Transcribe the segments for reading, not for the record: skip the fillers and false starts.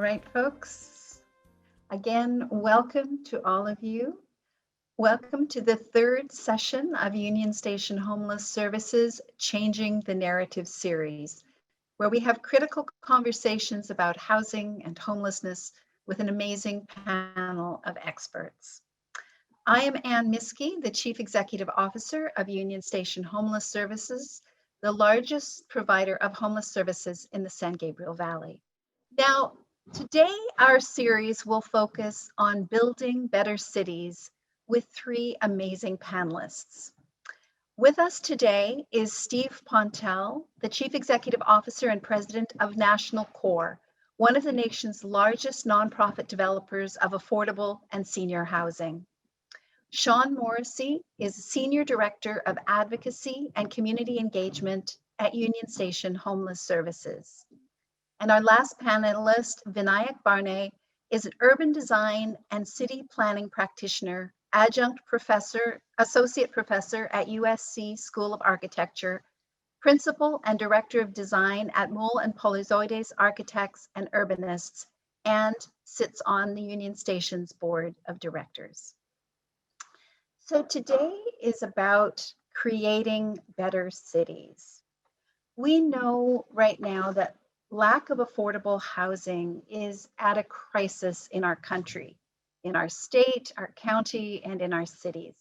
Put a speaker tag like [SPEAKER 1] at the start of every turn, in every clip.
[SPEAKER 1] right, folks. Again, welcome to all of you. Welcome to the third session of Union Station Homeless Services Changing the Narrative series, where we have critical conversations about housing and homelessness with an amazing panel of experts. I am Ann Miskey, the Chief Executive Officer of Union Station Homeless Services, the largest provider of homeless services in the San Gabriel Valley. Now, today our series will focus on building better cities with three amazing panelists. With us today is Steve PonTell, the Chief Executive Officer and President of National Core, one of the nation's largest nonprofit developers of affordable and senior housing. Shawn Morrissey is Senior Director of Advocacy and Community Engagement at Union Station Homeless Services. And our last panelist, Vinayak Bharne, is an urban design and city planning practitioner, adjunct professor, associate professor at USC School of Architecture, principal and director of design at Moule and Polyzoides Architects and Urbanists, and sits on the Union Station's board of directors. So today is about creating better cities. We know right now that lack of affordable housing is at a crisis in our country, in our state, our county, and in our cities.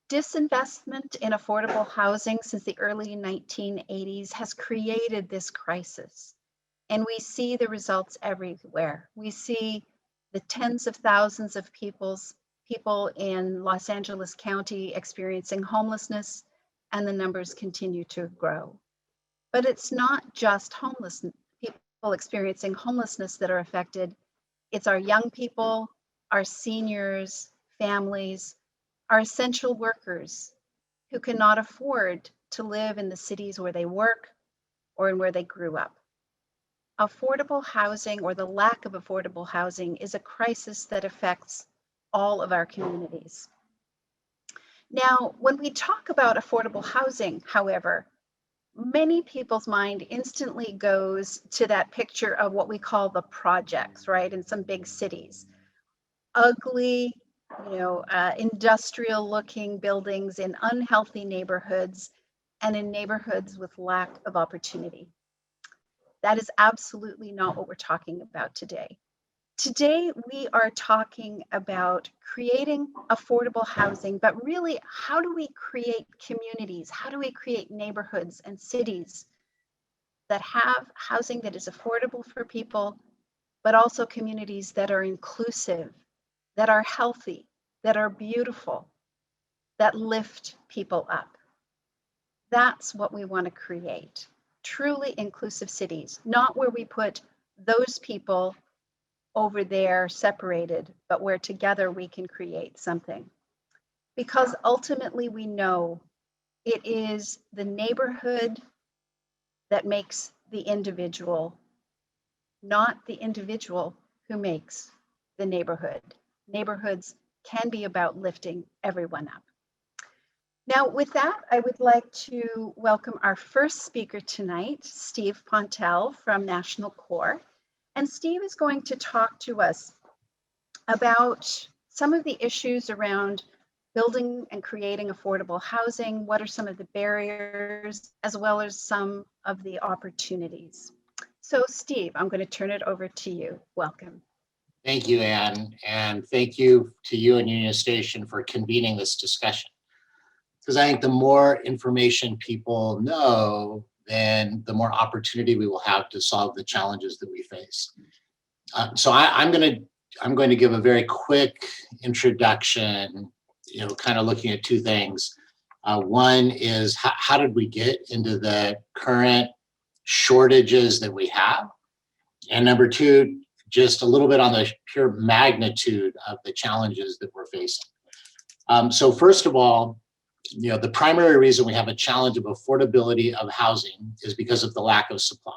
[SPEAKER 1] Disinvestment in affordable housing since the early 1980s has created this crisis, and we see the results everywhere. We see the tens of thousands of people in Los Angeles County experiencing homelessness, and the numbers continue to grow. But it's not just people experiencing homelessness that are affected. It's our young people, our seniors, families, our essential workers who cannot afford to live in the cities where they work or in where they grew up. Affordable housing, or the lack of affordable housing, is a crisis that affects all of our communities. Now, when we talk about affordable housing, however, many people's mind instantly goes to that picture of what we call the projects, right? In some big cities, ugly, industrial looking buildings in unhealthy neighborhoods and in neighborhoods with lack of opportunity. That is absolutely not what we're talking about today. Today, we are talking about creating affordable housing, but really, how do we create communities? How do we create neighborhoods and cities that have housing that is affordable for people, but also communities that are inclusive, that are healthy, that are beautiful, that lift people up? That's what we want to create. Truly inclusive cities, not where we put those people over there separated, but where together we can create something. Because ultimately we know it is the neighborhood that makes the individual, not the individual who makes the neighborhood. Neighborhoods can be about lifting everyone up. Now, with that, I would like to welcome our first speaker tonight, Steve PonTell from National Core. And Steve is going to talk to us about some of the issues around building and creating affordable housing. What are some of the barriers, as well as some of the opportunities? So Steve, I'm going to turn it over to you. Welcome.
[SPEAKER 2] Thank you, Ann, and thank you to you and Union Station for convening this discussion. Because I think the more information people know, then the more opportunity we will have to solve the challenges that we face. So I'm going to give a very quick introduction, kind of looking at two things. One is how did we get into the current shortages that we have? And number two, just a little bit on the pure magnitude of the challenges that we're facing. So first of all, the primary reason we have a challenge of affordability of housing is because of the lack of supply.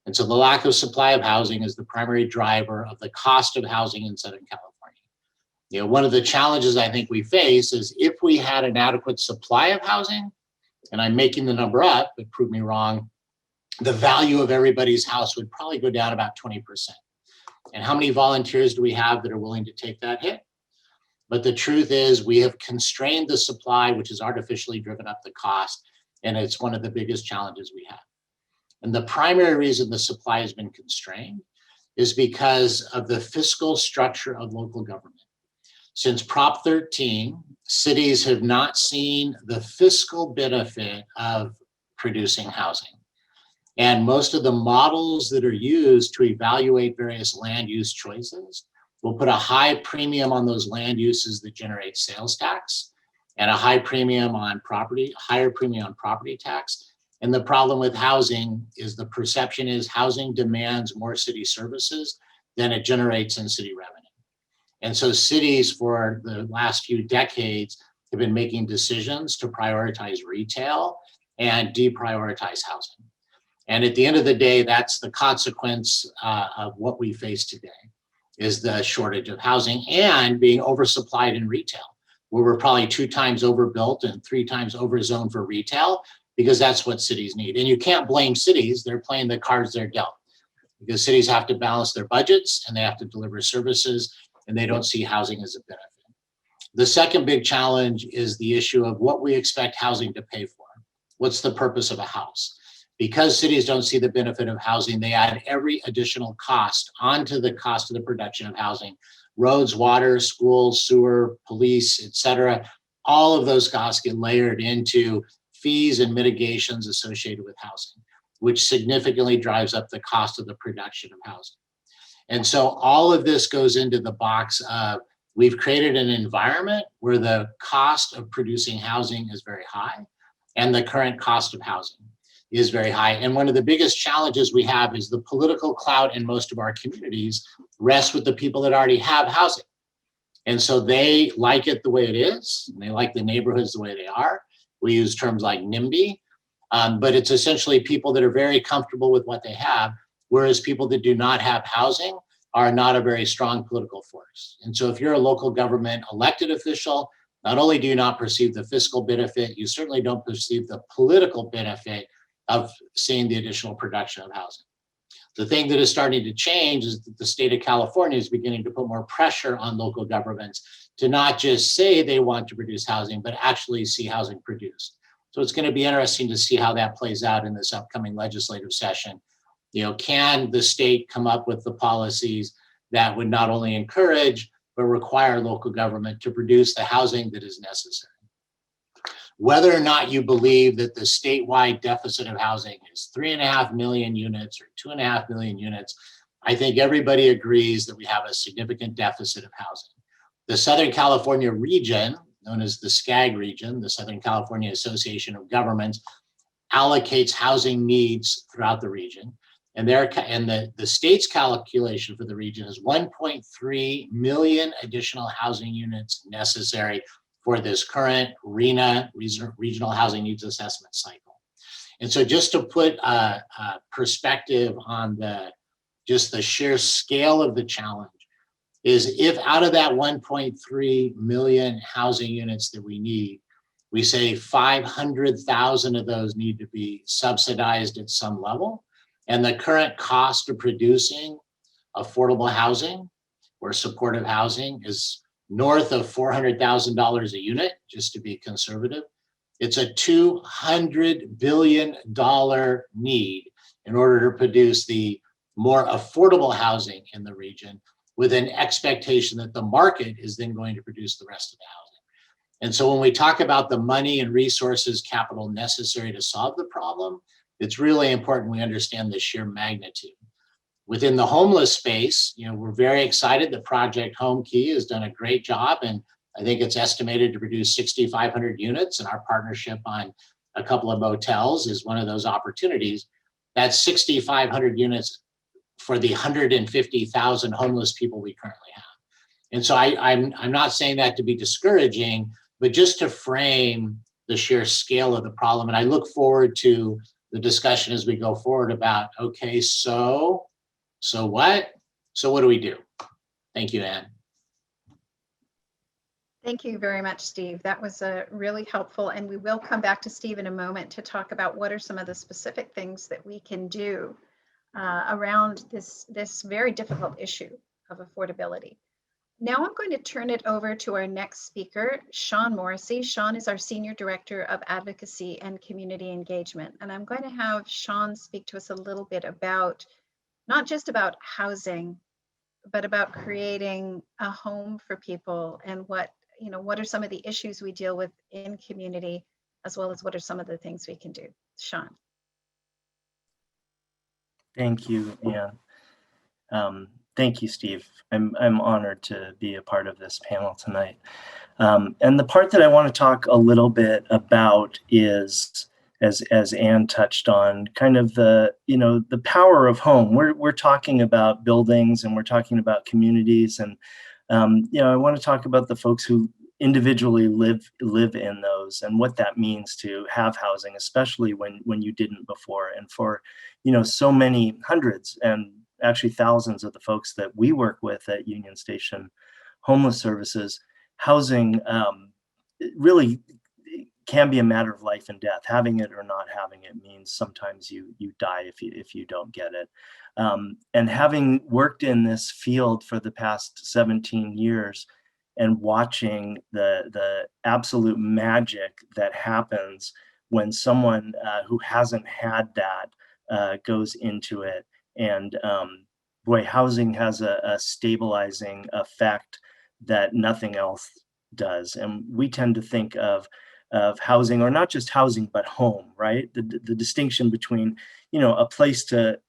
[SPEAKER 2] And so the lack of supply of housing is the primary driver of the cost of housing in Southern California. One of the challenges I think we face is if we had an adequate supply of housing, and I'm making the number up, but prove me wrong, the value of everybody's house would probably go down about 20%. And how many volunteers do we have that are willing to take that hit? But the truth is we have constrained the supply, which has artificially driven up the cost. And it's one of the biggest challenges we have. And the primary reason the supply has been constrained is because of the fiscal structure of local government. Since Prop 13, cities have not seen the fiscal benefit of producing housing. And most of the models that are used to evaluate various land use choices will put a high premium on those land uses that generate sales tax and a higher premium on property tax. And the problem with housing is the perception is housing demands more city services than it generates in city revenue. And so cities for the last few decades have been making decisions to prioritize retail and deprioritize housing. And at the end of the day, that's the consequence of what we face today, is the shortage of housing and being oversupplied in retail, where we're probably 2 times overbuilt and 3 times overzoned for retail, because that's what cities need. And you can't blame cities, they're playing the cards they're dealt, because cities have to balance their budgets and they have to deliver services, and they don't see housing as a benefit. The second big challenge is the issue of what we expect housing to pay for. What's the purpose of a house? Because cities don't see the benefit of housing, they add every additional cost onto the cost of the production of housing. Roads, water, schools, sewer, police, et cetera. All of those costs get layered into fees and mitigations associated with housing, which significantly drives up the cost of the production of housing. And so all of this goes into the box of we've created an environment where the cost of producing housing is very high and the current cost of housing is very high. And one of the biggest challenges we have is the political clout in most of our communities rests with the people that already have housing. And so they like it the way it is. And they like the neighborhoods the way they are. We use terms like NIMBY, but it's essentially people that are very comfortable with what they have, whereas people that do not have housing are not a very strong political force. And so if you're a local government elected official, not only do you not perceive the fiscal benefit, you certainly don't perceive the political benefit of seeing the additional production of housing. The thing that is starting to change is that the state of California is beginning to put more pressure on local governments to not just say they want to produce housing, but actually see housing produced. So it's going to be interesting to see how that plays out in this upcoming legislative session. You know, can the state come up with the policies that would not only encourage, but require local government to produce the housing that is necessary? Whether or not you believe that the statewide deficit of housing is 3.5 million units or 2.5 million units, I think everybody agrees that we have a significant deficit of housing. The Southern California region, known as the SCAG region, the Southern California Association of Governments, allocates housing needs throughout the region. And the state's calculation for the region is 1.3 million additional housing units necessary for this current RHNA, Regional Housing Needs Assessment cycle. And so just to put a perspective on just the sheer scale of the challenge, is if out of that 1.3 million housing units that we need, we say 500,000 of those need to be subsidized at some level, and the current cost of producing affordable housing or supportive housing is north of $400,000 a unit, just to be conservative. It's a $200 billion need in order to produce the more affordable housing in the region, with an expectation that the market is then going to produce the rest of the housing. And so when we talk about the money and resources, capital necessary to solve the problem, it's really important we understand the sheer magnitude. Within the homeless space, we're very excited that Project Home Key has done a great job, and I think it's estimated to produce 6,500 units, and our partnership on a couple of motels is one of those opportunities. That's 6,500 units for the 150,000 homeless people we currently have. And so I'm not saying that to be discouraging, but just to frame the sheer scale of the problem. And I look forward to the discussion as we go forward about, okay, so what? So what do we do? Thank you, Ann.
[SPEAKER 1] Thank you very much, Steve. That was really helpful. And we will come back to Steve in a moment to talk about what are some of the specific things that we can do around this very difficult issue of affordability. Now I'm going to turn it over to our next speaker, Shawn Morrissey. Shawn is our Senior Director of Advocacy and Community Engagement. And I'm going to have Shawn speak to us a little bit about, not just about housing, but about creating a home for people and what are some of the issues we deal with in community, as well as what are some of the things we can do. Shawn.
[SPEAKER 3] Thank you, Anne. Thank you, Steve. I'm honored to be a part of this panel tonight. And the part that I want to talk a little bit about is, as Anne touched on, kind of the power of home. We're talking about buildings and we're talking about communities, and I want to talk about the folks who individually live in those and what that means to have housing, especially when you didn't before. And for so many hundreds and actually thousands of the folks that we work with at Union Station Homeless Services, housing really can be a matter of life and death. Having it or not having it means sometimes you die if you don't get it. And having worked in this field for the past 17 years and watching the absolute magic that happens when someone who hasn't had that goes into it. And boy, housing has a stabilizing effect that nothing else does. And we tend to think of housing, or not just housing, but home, right? The distinction between, a place to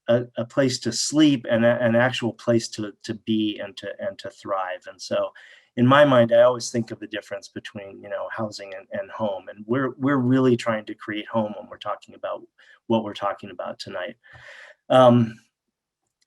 [SPEAKER 3] sleep and an actual place to be and to thrive. And so in my mind, I always think of the difference between, housing and home. And we're really trying to create home when we're talking about what we're talking about tonight.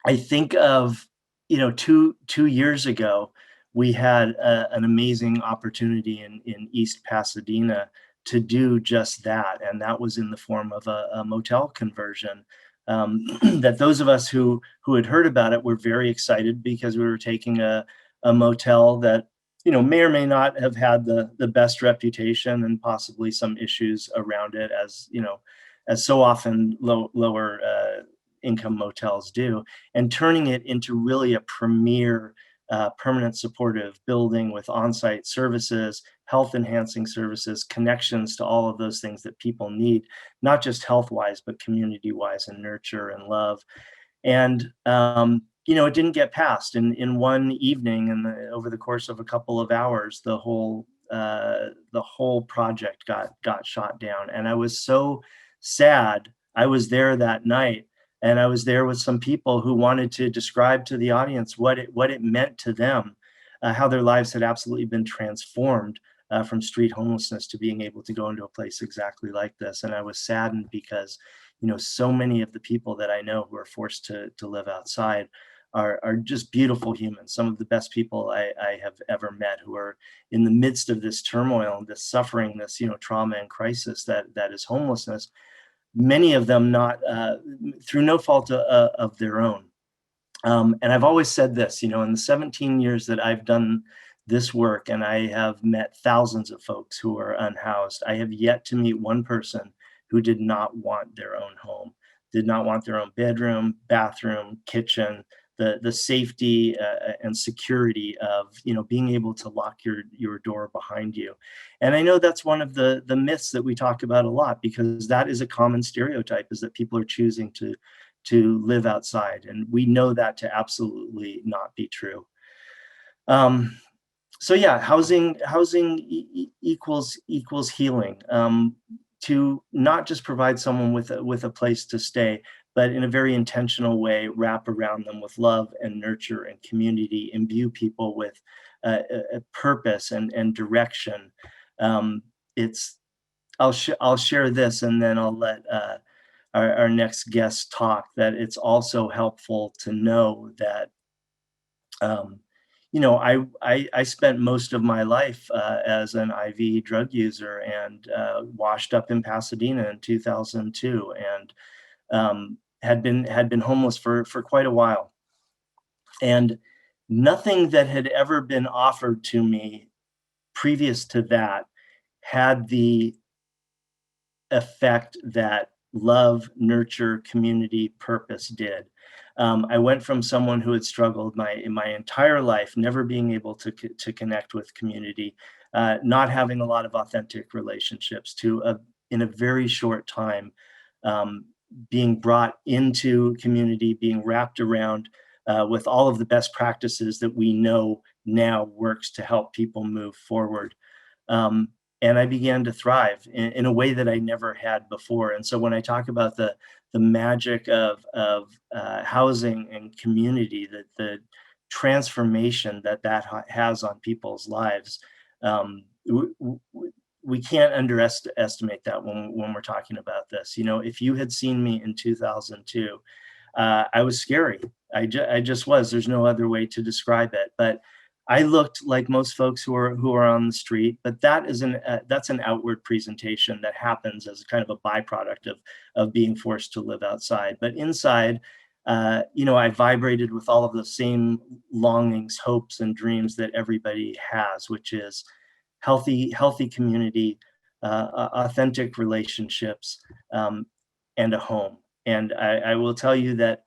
[SPEAKER 3] I think of, 2 years ago, we had an amazing opportunity in East Pasadena to do just that. And that was in the form of a motel conversion that those of us who had heard about it were very excited, because we were taking a motel that, may or may not have had the best reputation and possibly some issues around it, as so often lower income motels do, and turning it into really a premier permanent supportive building with on-site services, health enhancing services, connections to all of those things that people need, not just health-wise, but community-wise, and nurture and love. And it didn't get passed. In one evening, and over the course of a couple of hours, the whole project got shot down. And I was so sad. I was there that night, and I was there with some people who wanted to describe to the audience what it meant to them, how their lives had absolutely been transformed from street homelessness to being able to go into a place exactly like this. And I was saddened because, so many of the people that I know who are forced to live outside are just beautiful humans, some of the best people I have ever met, who are in the midst of this turmoil and this suffering, this trauma and crisis that is homelessness. Many of them not through no fault of their own. And I've always said this, in the 17 years that I've done this work, and I have met thousands of folks who are unhoused, I have yet to meet one person who did not want their own home, did not want their own bedroom, bathroom, kitchen, the safety and security of being able to lock your door behind you. And I know that's one of the myths that we talk about a lot, because that is a common stereotype, is that people are choosing to live outside, and we know that to absolutely not be true. So yeah, housing equals healing. To not just provide someone with a place to stay, but in a very intentional way, wrap around them with love and nurture and community, imbue people with a purpose and direction. I'll share this, and then I'll let our next guest talk, that it's also helpful to know that I spent most of my life as an IV drug user, and washed up in Pasadena in 2002, and had been homeless for quite a while. And nothing that had ever been offered to me previous to that had the effect that love, nurture, community, purpose did. I went from someone who had struggled in my entire life, never being able to connect with community, not having a lot of authentic relationships, to in a very short time being brought into community, being wrapped around with all of the best practices that we know now works to help people move forward. And I began to thrive in a way that I never had before. And so when I talk about the magic of housing and community, the transformation that has on people's lives, we can't underestimate that when we're talking about this. You know, if you had seen me in 2002, I was scary. I just was. There's no other way to describe it. But I looked like most folks who are on the street, but that's an outward presentation that happens as kind of a byproduct of being forced to live outside. But inside, you know, I vibrated with all of the same longings, hopes, and dreams that everybody has, which is healthy community, authentic relationships, and a home. And I will tell you that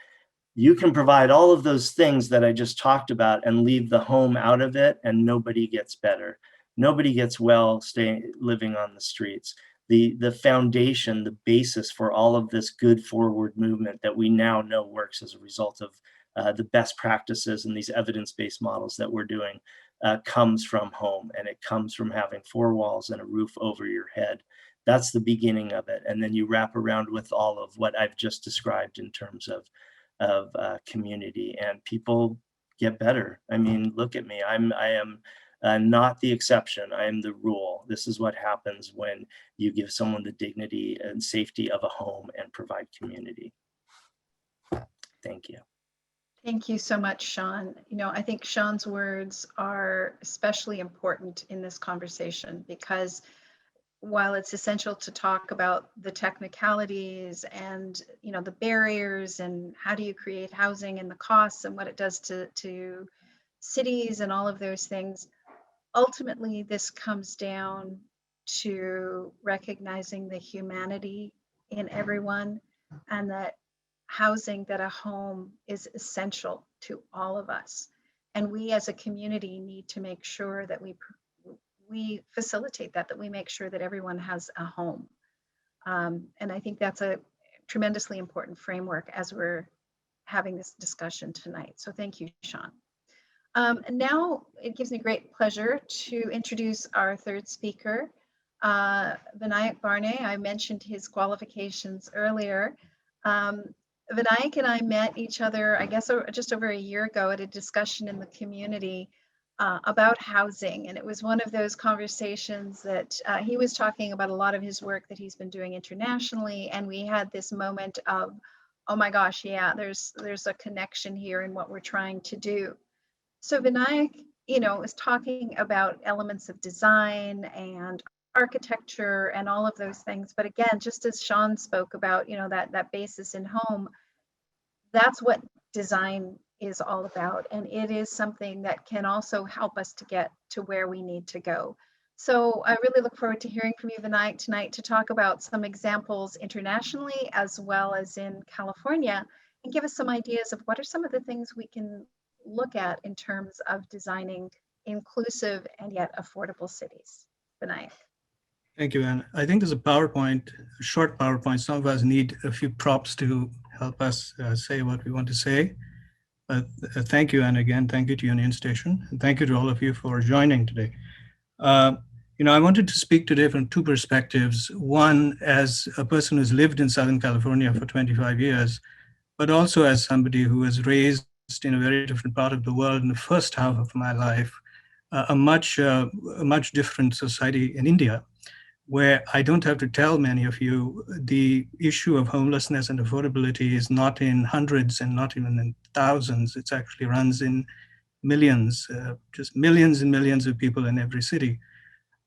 [SPEAKER 3] you can provide all of those things that I just talked about and leave the home out of it, and nobody gets better. Nobody gets well living on the streets. The foundation, the basis for all of this good forward movement that we now know works as a result of the best practices and these evidence-based models that we're doing comes from home, and it comes from having four walls and a roof over your head. That's the beginning of it. And then you wrap around with all of what I've just described in terms of community, and people get better. I mean, look at me. I am not the exception. I am the rule. This is what happens when you give someone the dignity and safety of a home and provide community. Thank you.
[SPEAKER 1] Thank you so much, Shawn. You know, I think Shawn's words are especially important in this conversation, because while it's essential to talk about the technicalities and, you know, the barriers and how do you create housing and the costs and what it does to cities and all of those things, ultimately this comes down to recognizing the humanity in everyone, and that housing, that a home is essential to all of us. And we as a community need to make sure that we facilitate that we make sure that everyone has a home. And I think that's a tremendously important framework as we're having this discussion tonight. So thank you, Shawn. And now it gives me great pleasure to introduce our third speaker, Vinayak Bharne. I mentioned his qualifications earlier. Vinayak and I met each other, I guess, just over a year ago at a discussion in the community about housing. And it was one of those conversations that he was talking about a lot of his work that he's been doing internationally. And we had this moment of, oh my gosh, yeah, there's a connection here in what we're trying to do. So Vinayak, you know, is talking about elements of design and architecture and all of those things. But again, just as Shawn spoke about, you know, that basis in home, that's what design is all about. And it is something that can also help us to get to where we need to go. So I really look forward to hearing from you, Vinayak, tonight to talk about some examples internationally as well as in California, and give us some ideas of what are some of the things we can look at in terms of designing inclusive and yet affordable cities. Vinayak.
[SPEAKER 4] Thank you, Anne. I think there's a PowerPoint, a short PowerPoint. Some of us need a few props to help us say what we want to say. But thank you, Anne, again. Thank you to Union Station. And thank you to all of you for joining today. You know, I wanted to speak today from two perspectives. One, as a person who's lived in Southern California for 25 years, but also as somebody who was raised in a very different part of the world in the first half of my life, a much different society in India, where I don't have to tell many of you, the issue of homelessness and affordability is not in hundreds and not even in thousands. It actually runs in millions, just millions and millions of people in every city.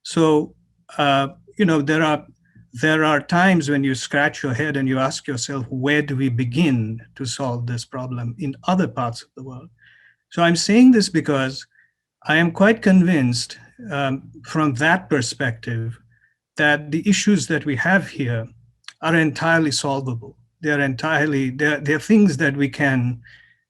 [SPEAKER 4] So, you know, there are times when you scratch your head and you ask yourself, where do we begin to solve this problem in other parts of the world? So I'm saying this because I am quite convinced from that perspective that the issues that we have here are entirely solvable. They're things that we can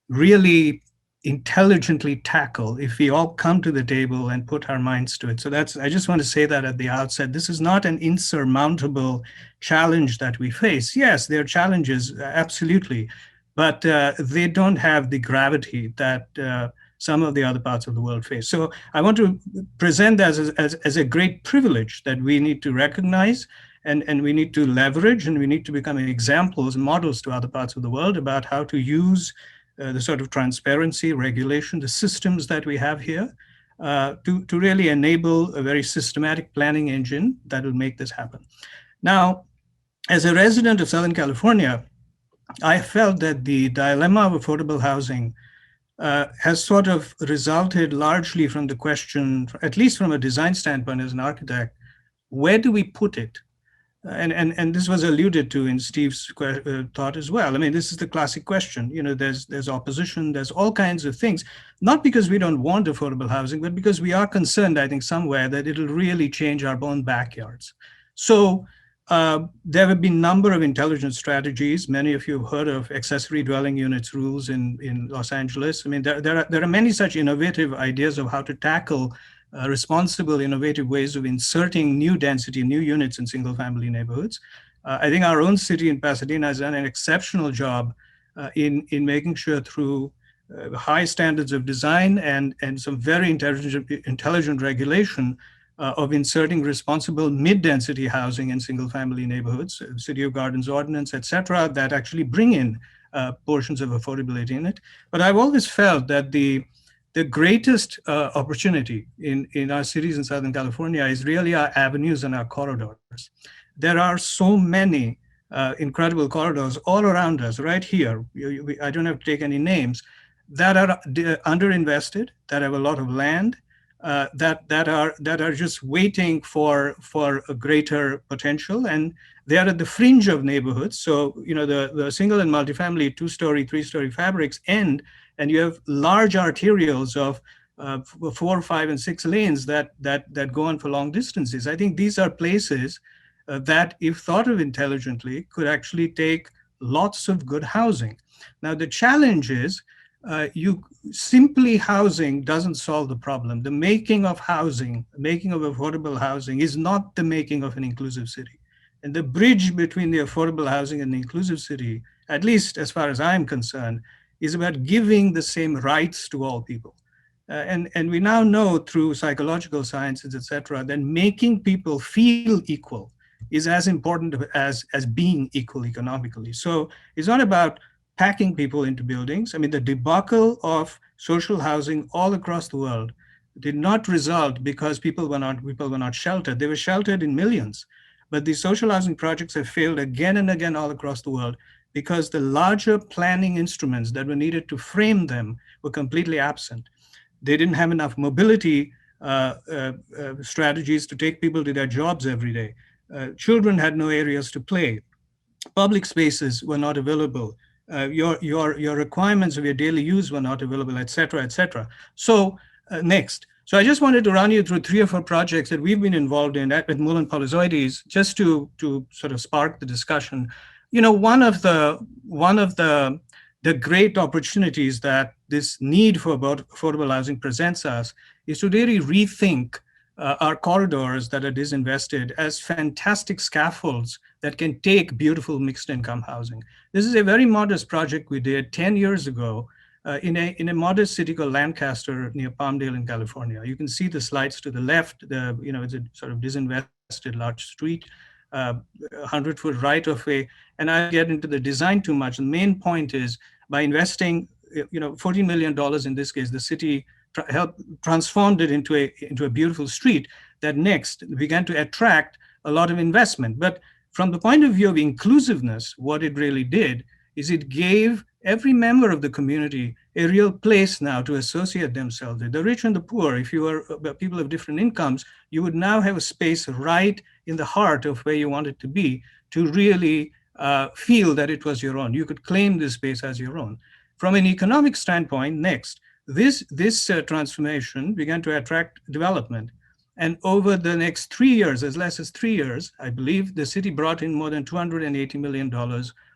[SPEAKER 4] really intelligently tackle if we all come to the table and put our minds to it. So I just want to say that at the outset. This is not an insurmountable challenge that we face. Yes, there are challenges, absolutely, but they don't have the gravity that some of the other parts of the world face. So I want to present that as a great privilege that we need to recognize and we need to leverage, and we need to become examples and models to other parts of the world about how to use the sort of transparency, regulation, the systems that we have here to really enable a very systematic planning engine that will make this happen. Now, as a resident of Southern California, I felt that the dilemma of affordable housing has sort of resulted largely from the question, at least from a design standpoint as an architect, where do we put it? And this was alluded to in Steve's thought as well. I mean, this is the classic question. You know, there's opposition, there's all kinds of things, not because we don't want affordable housing, but because we are concerned, I think, somewhere that it'll really change our own backyards. So there have been a number of intelligent strategies. Many of you have heard of accessory dwelling units rules in Los Angeles. I mean, there are many such innovative ideas of how to tackle responsible, innovative ways of inserting new density, new units in single-family neighborhoods. I think our own city in Pasadena has done an exceptional job in making sure through high standards of design and some very intelligent regulation of inserting responsible mid-density housing in single-family neighborhoods, City of Gardens ordinance, et cetera, that actually bring in portions of affordability in it. But I've always felt that the greatest opportunity in our cities in Southern California is really our avenues and our corridors. There are so many incredible corridors all around us, right here. I don't have to take any names, that are underinvested, that have a lot of land, that are just waiting for a greater potential, and they are at the fringe of neighborhoods. So, you know, the single and multifamily 2-story, 3-story fabrics end, and you have large arterials of 4, 5, and 6 lanes that go on for long distances. I think these are places that, if thought of intelligently, could actually take lots of good housing. Now, the challenge is simply housing doesn't solve the problem. The making of housing, making of affordable housing, is not the making of an inclusive city. And the bridge between the affordable housing and the inclusive city, at least as far as I'm concerned, is about giving the same rights to all people. And we now know through psychological sciences, et cetera, that making people feel equal is as important as being equal economically. So it's not about packing people into buildings. I mean, the debacle of social housing all across the world did not result because people were not sheltered. They were sheltered in millions. But these social housing projects have failed again and again all across the world because the larger planning instruments that were needed to frame them were completely absent. They didn't have enough mobility strategies to take people to their jobs every day. Children had no areas to play. Public spaces were not available. Your requirements of your daily use were not available, et cetera, et cetera. So next. So I just wanted to run you through 3 or 4 projects that we've been involved in at Moule and Polyzoides, just to sort of spark the discussion. You know, one of the great opportunities that this need for affordable housing presents us is to really rethink our corridors that are disinvested as fantastic scaffolds that can take beautiful mixed income housing. This is a very modest project we did 10 years ago in a modest city called Lancaster near Palmdale in California. You can see the slides to the left. It's a sort of disinvested large street, 100-foot right of way. And I get into the design too much. The main point is, by investing, $14 million in this case, the city helped transformed it into a beautiful street that next began to attract a lot of investment. But from the point of view of inclusiveness, what it really did is it gave every member of the community a real place now to associate themselves with. The rich and the poor, if you were people of different incomes, you would now have a space right in the heart of where you wanted to be to really feel that it was your own. You could claim this space as your own. From an economic standpoint, next, this transformation began to attract development. And over the next 3 years, as less as 3 years, I believe the city brought in more than $280 million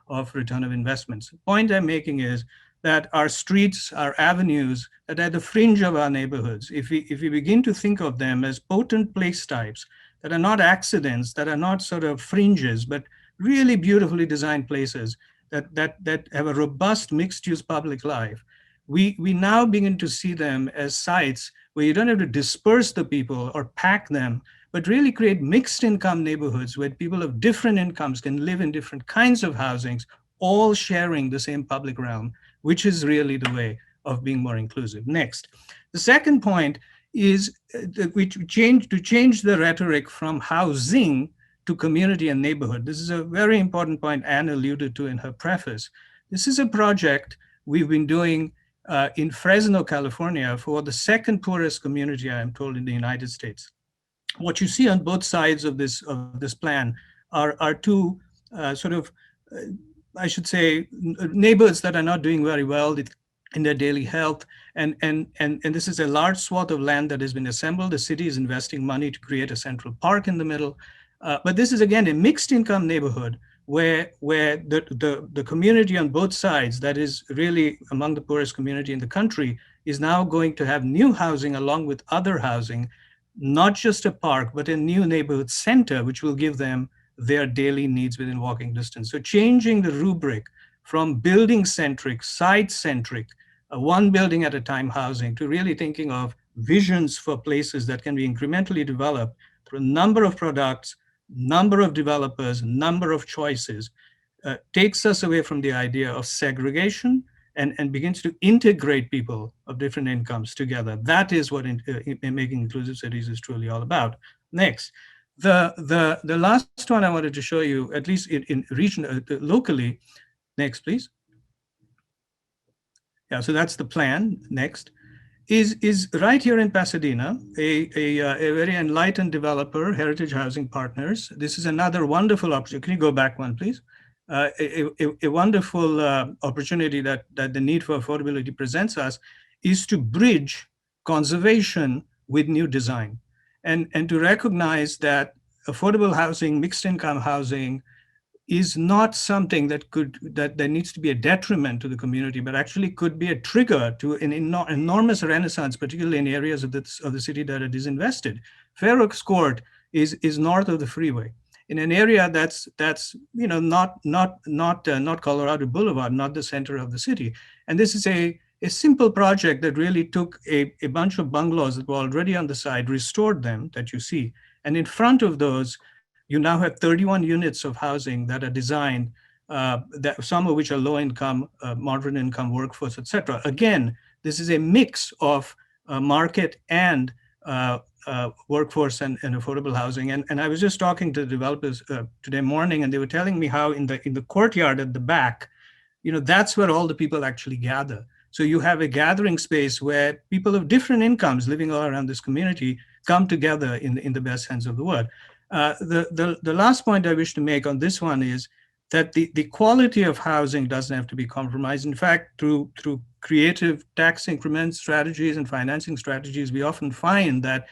[SPEAKER 4] of return of investments. The point I'm making is that our streets, our avenues that are at the fringe of our neighborhoods, if we begin to think of them as potent place types that are not accidents, that are not sort of fringes, but really beautifully designed places that have a robust mixed-use public life, we now begin to see them as sites where you don't have to disperse the people or pack them, but really create mixed income neighborhoods where people of different incomes can live in different kinds of housings, all sharing the same public realm, which is really the way of being more inclusive. Next, the second point is to change the rhetoric from housing to community and neighborhood. This is a very important point Anne alluded to in her preface. This is a project we've been doing in Fresno, California, for the second poorest community, I am told, in the United States. What you see on both sides of this plan are two I should say, neighbors that are not doing very well in their daily health. And this is a large swath of land that has been assembled. The city is investing money to create a central park in the middle. But this is, again, a mixed income neighborhood where the community on both sides, that is really among the poorest community in the country, is now going to have new housing along with other housing, not just a park, but a new neighborhood center, which will give them their daily needs within walking distance. So changing the rubric from building-centric, site-centric, one building at a time housing, to really thinking of visions for places that can be incrementally developed through a number of products, number of developers, number of choices, takes us away from the idea of segregation and begins to integrate people of different incomes together. That is what making inclusive cities is truly all about. Next, the last one I wanted to show you, at least in region locally. Next, please. Yeah, so that's the plan. Next is right here in Pasadena, a very enlightened developer, Heritage Housing Partners. This is another wonderful opportunity. Can you go back one, please? A wonderful opportunity that the need for affordability presents us is to bridge conservation with new design, and to recognize that affordable housing, mixed income housing, is not something that needs to be a detriment to the community, but actually could be a trigger to an enormous renaissance, particularly in areas of the city that it is invested. Fair Oaks Court is north of the freeway, in an area that's not Colorado Boulevard, not the center of the city. And this is a simple project that really took a bunch of bungalows that were already on the side, restored them, that you see, and in front of those, you now have 31 units of housing that are designed, that some of which are low income, moderate income workforce, et cetera. Again, this is a mix of market and workforce and affordable housing. And I was just talking to the developers today morning, and they were telling me how in the courtyard at the back, that's where all the people actually gather. So you have a gathering space where people of different incomes living all around this community come together in the best sense of the word. The last point I wish to make on this one is that the quality of housing doesn't have to be compromised. In fact, through creative tax increment strategies and financing strategies, we often find that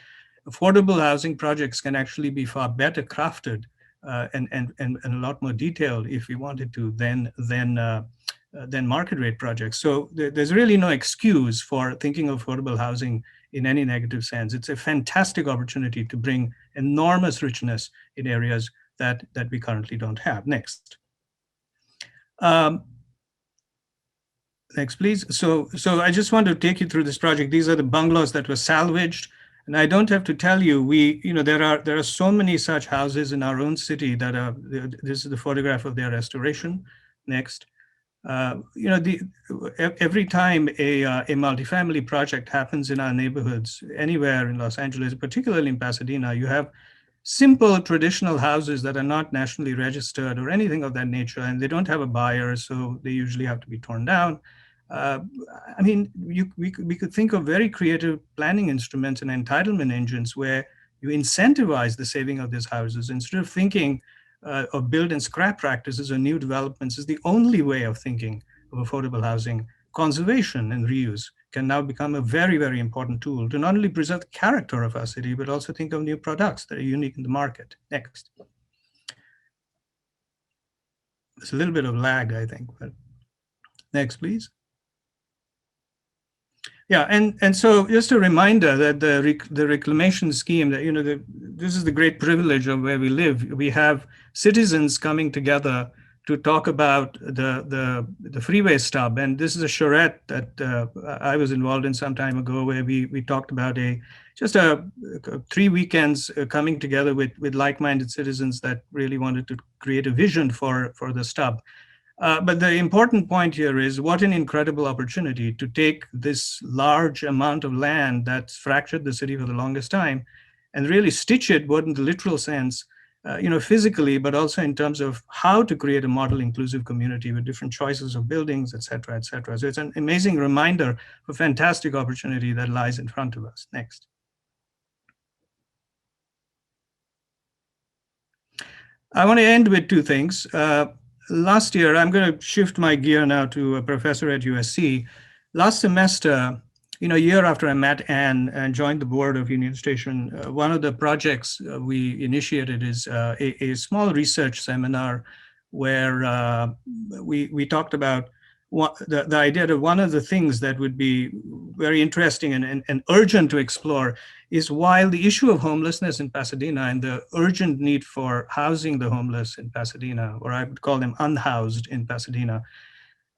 [SPEAKER 4] affordable housing projects can actually be far better crafted and a lot more detailed, if we wanted to, than market rate projects. So there's really no excuse for thinking of affordable housing in any negative sense. It's a fantastic opportunity to bring enormous richness in areas that we currently don't have. Next. Next, please. So I just want to take you through this project. These are the bungalows that were salvaged. And I don't have to tell you, there are so many such houses in our own city that are, this is the photograph of their restoration. Next. Every time a multifamily project happens in our neighborhoods, anywhere in Los Angeles, particularly in Pasadena, you have simple traditional houses that are not nationally registered or anything of that nature, and they don't have a buyer, so they usually have to be torn down. We could think of very creative planning instruments and entitlement engines where you incentivize the saving of these houses instead of thinking of build and scrap practices or new developments is the only way of thinking of affordable housing. Conservation and reuse can now become a very, very important tool to not only preserve the character of our city, but also think of new products that are unique in the market. Next. There's a little bit of lag, I think, but next, please. Yeah, and so just a reminder that the reclamation scheme, that this is the great privilege of where we live. We have citizens coming together to talk about the freeway stub, and this is a charrette that I was involved in some time ago, where we talked about just 3 weekends coming together with like-minded citizens that really wanted to create a vision for the stub. But the important point here is what an incredible opportunity to take this large amount of land that's fractured the city for the longest time and really stitch it, both in the literal sense, physically, but also in terms of how to create a model inclusive community with different choices of buildings, et cetera, et cetera. So it's an amazing reminder of a fantastic opportunity that lies in front of us. Next. I want to end with two things. Last year, I'm going to shift my gear now to a professor at USC. Last semester, a year after I met Anne and joined the board of Union Station, one of the projects we initiated is a small research seminar where we talked about the idea that one of the things that would be very interesting and urgent to explore is, while the issue of homelessness in Pasadena and the urgent need for housing the homeless in Pasadena, or I would call them unhoused in Pasadena,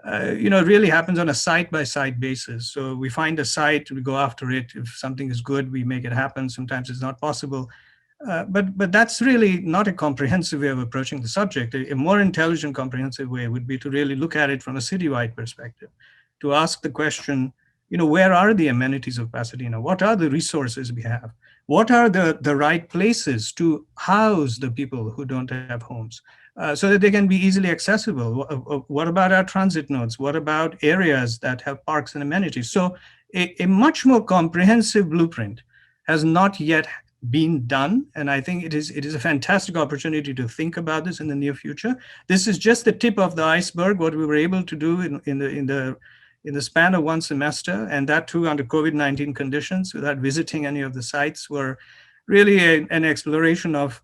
[SPEAKER 4] it really happens on a site-by-site basis. So we find a site, we go after it. If something is good, we make it happen. Sometimes it's not possible. But that's really not a comprehensive way of approaching the subject. A more intelligent, comprehensive way would be to really look at it from a citywide perspective, to ask the question, where are the amenities of Pasadena? What are the resources we have? What are the right places to house the people who don't have homes so that they can be easily accessible? What about our transit nodes? What about areas that have parks and amenities? So a much more comprehensive blueprint has not yet been done. And I think it is a fantastic opportunity to think about this in the near future. This is just the tip of the iceberg, what we were able to do in the span of one semester, and that too under COVID-19 conditions, without visiting any of the sites, were really an exploration of,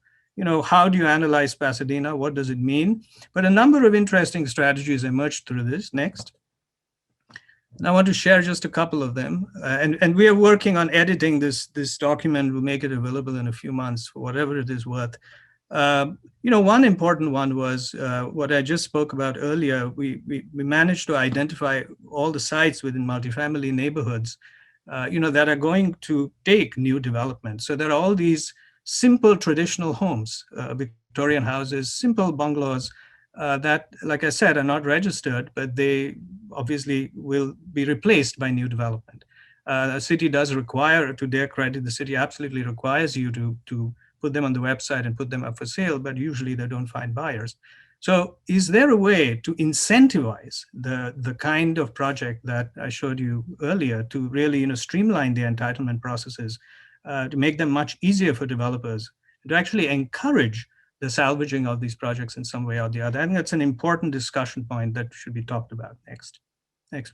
[SPEAKER 4] how do you analyze Pasadena? What does it mean? But a number of interesting strategies emerged through this. Next. And I want to share just a couple of them. And we are working on editing this document. We'll make it available in a few months for whatever it is worth. One important one was what I just spoke about earlier. We managed to identify all the sites within multifamily neighborhoods, that are going to take new development. So there are all these simple traditional homes, Victorian houses, simple bungalows that, like I said, are not registered, but they obviously will be replaced by new development. The city does require, to their credit, the city absolutely requires you to put them on the website and put them up for sale, but usually they don't find buyers. So is there a way to incentivize the kind of project that I showed you earlier to really streamline the entitlement processes, to make them much easier for developers, to actually encourage the salvaging of these projects in some way or the other? I think that's an important discussion point that should be talked about. Next,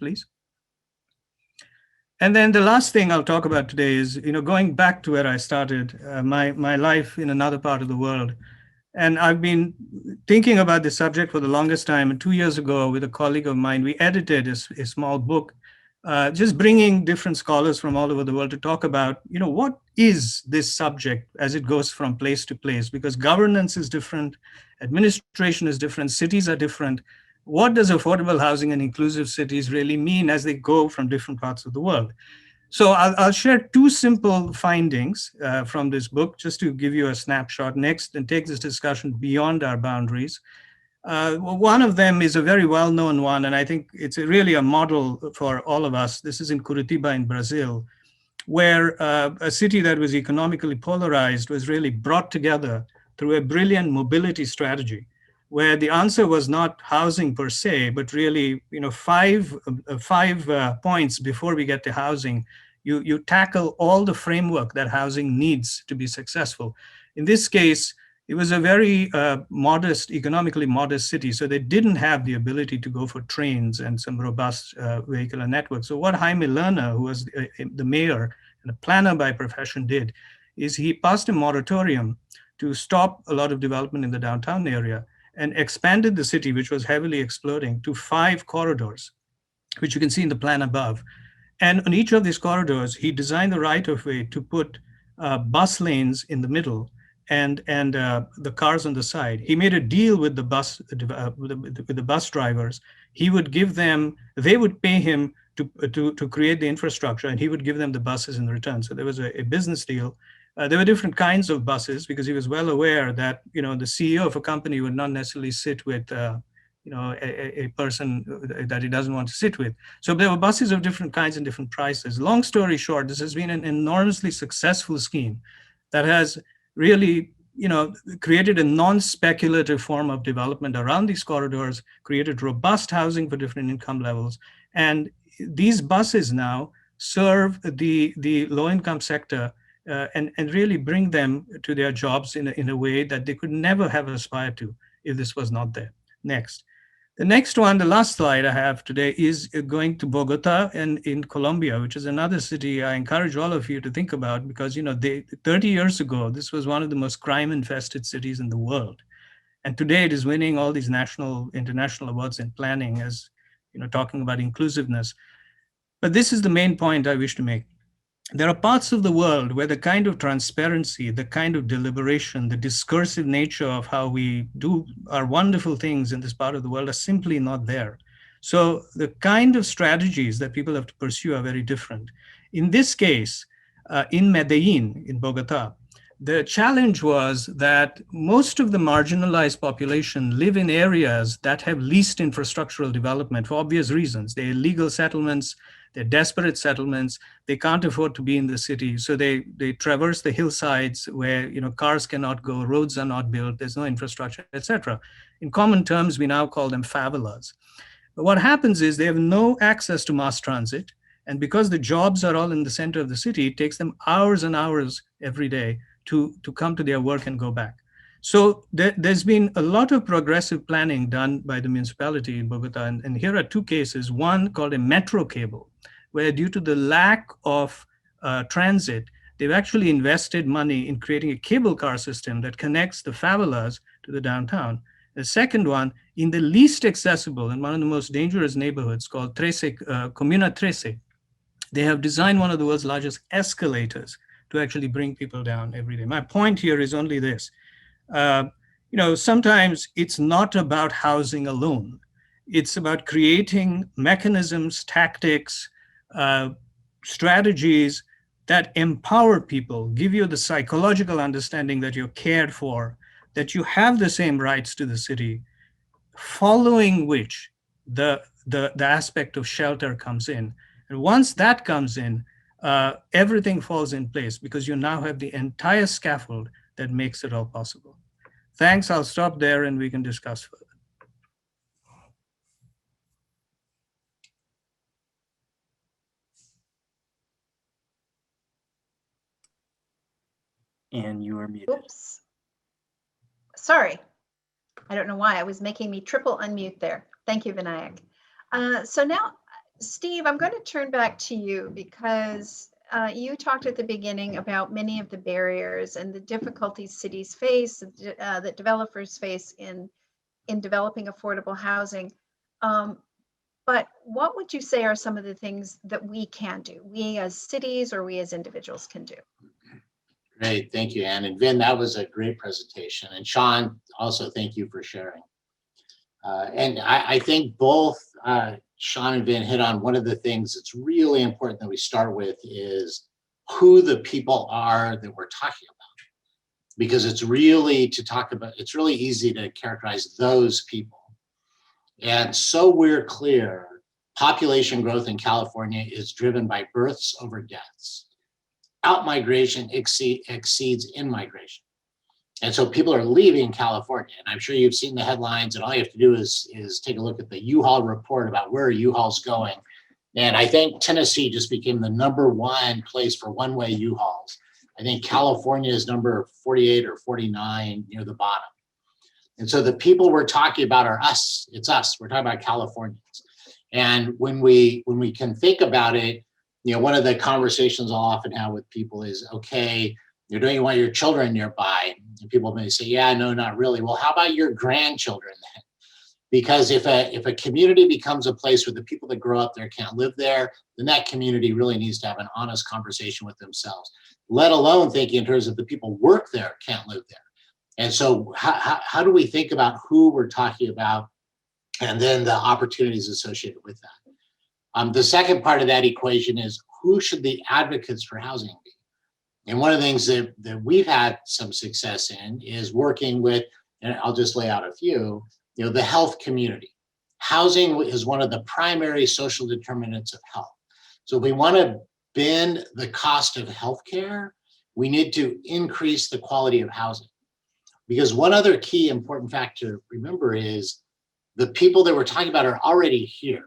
[SPEAKER 4] please. And then the last thing I'll talk about today is, going back to where I started, my life in another part of the world. And I've been thinking about this subject for the longest time. And 2 years ago, with a colleague of mine, we edited a small book, just bringing different scholars from all over the world to talk about, what is this subject as it goes from place to place? Because governance is different, administration is different, cities are different. What does affordable housing and inclusive cities really mean as they go from different parts of the world? So I'll share two simple findings from this book, just to give you a snapshot next and take this discussion beyond our boundaries. One of them is a very well-known one, and I think it's really a model for all of us. This is in Curitiba in Brazil, where a city that was economically polarized was really brought together through a brilliant mobility strategy, where the answer was not housing per se, but really, five points before we get to housing. You tackle all the framework that housing needs to be successful. In this case, It was a very modest, economically modest city, so they didn't have the ability to go for trains and some robust vehicular network. So what Jaime Lerner, who was the mayor and a planner by profession, did is he passed a moratorium to stop a lot of development in the downtown area and expanded the city, which was heavily exploding, to 5 corridors, which you can see in the plan above. And on each of these corridors, he designed the right-of-way to put bus lanes in the middle and the cars on the side. He made a deal with the bus drivers. He would give them, they would pay him to create the infrastructure, and he would give them the buses in return. So there was a business deal. There were different kinds of buses because he was well aware that, you know, the CEO of a company would not necessarily sit with a person that he doesn't want to sit with. So there were buses of different kinds and different prices. Long story short, this has been an enormously successful scheme that has really, you know, created a non-speculative form of development around these corridors, created robust housing for different income levels. And these buses now serve the low-income sector and really bring them to their jobs in a way that they could never have aspired to if this was not there. Next. The next one, the last slide I have today, is going to Bogota and in Colombia, which is another city I encourage all of you to think about because, you know, 30 years ago, this was one of the most crime-infested cities in the world. And today it is winning all these national, international awards in planning as, you know, talking about inclusiveness. But this is the main point I wish to make. There are parts of the world where the kind of transparency, the kind of deliberation, the discursive nature of how we do our wonderful things in this part of the world are simply not there. So the kind of strategies that people have to pursue are very different. In this case, in Medellin, in Bogota, the challenge was that most of the marginalized population live in areas that have least infrastructural development for obvious reasons. They're illegal settlements, they're desperate settlements, they can't afford to be in the city. So they traverse the hillsides where, you know, cars cannot go, roads are not built, there's no infrastructure, etc. In common terms, we now call them favelas. But what happens is they have no access to mass transit. And because the jobs are all in the center of the city, it takes them hours and hours every day to come to their work and go back. So there's been a lot of progressive planning done by the municipality in Bogota. And here are 2 cases, one called a metro cable, where due to the lack of transit, they've actually invested money in creating a cable car system that connects the favelas to the downtown. The second one, in the least accessible and one of the most dangerous neighborhoods called Comuna 13, they have designed one of the world's largest escalators to actually bring people down every day. My point here is only this. You know, sometimes it's not about housing alone. It's about creating mechanisms, tactics, strategies that empower people, give you the psychological understanding that you're cared for, that you have the same rights to the city, following which the aspect of shelter comes in. And once that comes in, everything falls in place because you now have the entire scaffold that makes it all possible. Thanks, I'll stop there and we can discuss further.
[SPEAKER 3] And you are muted.
[SPEAKER 1] Oops. Sorry. I don't know why. It was making me triple unmute there. Thank you, Vinayak. So now, Steve, I'm going to turn back to you because you talked at the beginning about many of the barriers and the difficulties cities face, that developers face in developing affordable housing. But what would you say are some of the things that we can do, we as cities or we as individuals can do?
[SPEAKER 2] Great, thank you, Anne. And Vin, that was a great presentation. And Shawn, also thank you for sharing. And I think both Shawn and Vin hit on one of the things that's really important that we start with is who the people are that we're talking about. Because it's really it's really easy to characterize those people. And so we're clear, population growth in California is driven by births over deaths. Out-migration exceeds in-migration. And so people are leaving California. And I'm sure you've seen the headlines, and all you have to do is take a look at the U-Haul report about where U-Haul's going. And I think Tennessee just became the #1 place for one-way U-Hauls. I think California is number 48 or 49 near the bottom. And so the people we're talking about are us. It's us. We're talking about Californians. And when we can think about it, one of the conversations I'll often have with people is, okay, don't you want your children nearby? And people may say, yeah, no, not really. Well, how about your grandchildren then? Because if a community becomes a place where the people that grow up there can't live there, then that community really needs to have an honest conversation with themselves, let alone thinking in terms of the people work there can't live there. And so how do we think about who we're talking about and then the opportunities associated with that? The second part of that equation is, who should the advocates for housing be? And one of the things that we've had some success in is working with, and I'll just lay out a few, the health community. Housing is one of the primary social determinants of health. So if we want to bend the cost of healthcare, we need to increase the quality of housing. Because one other key important factor to remember is the people that we're talking about are already here.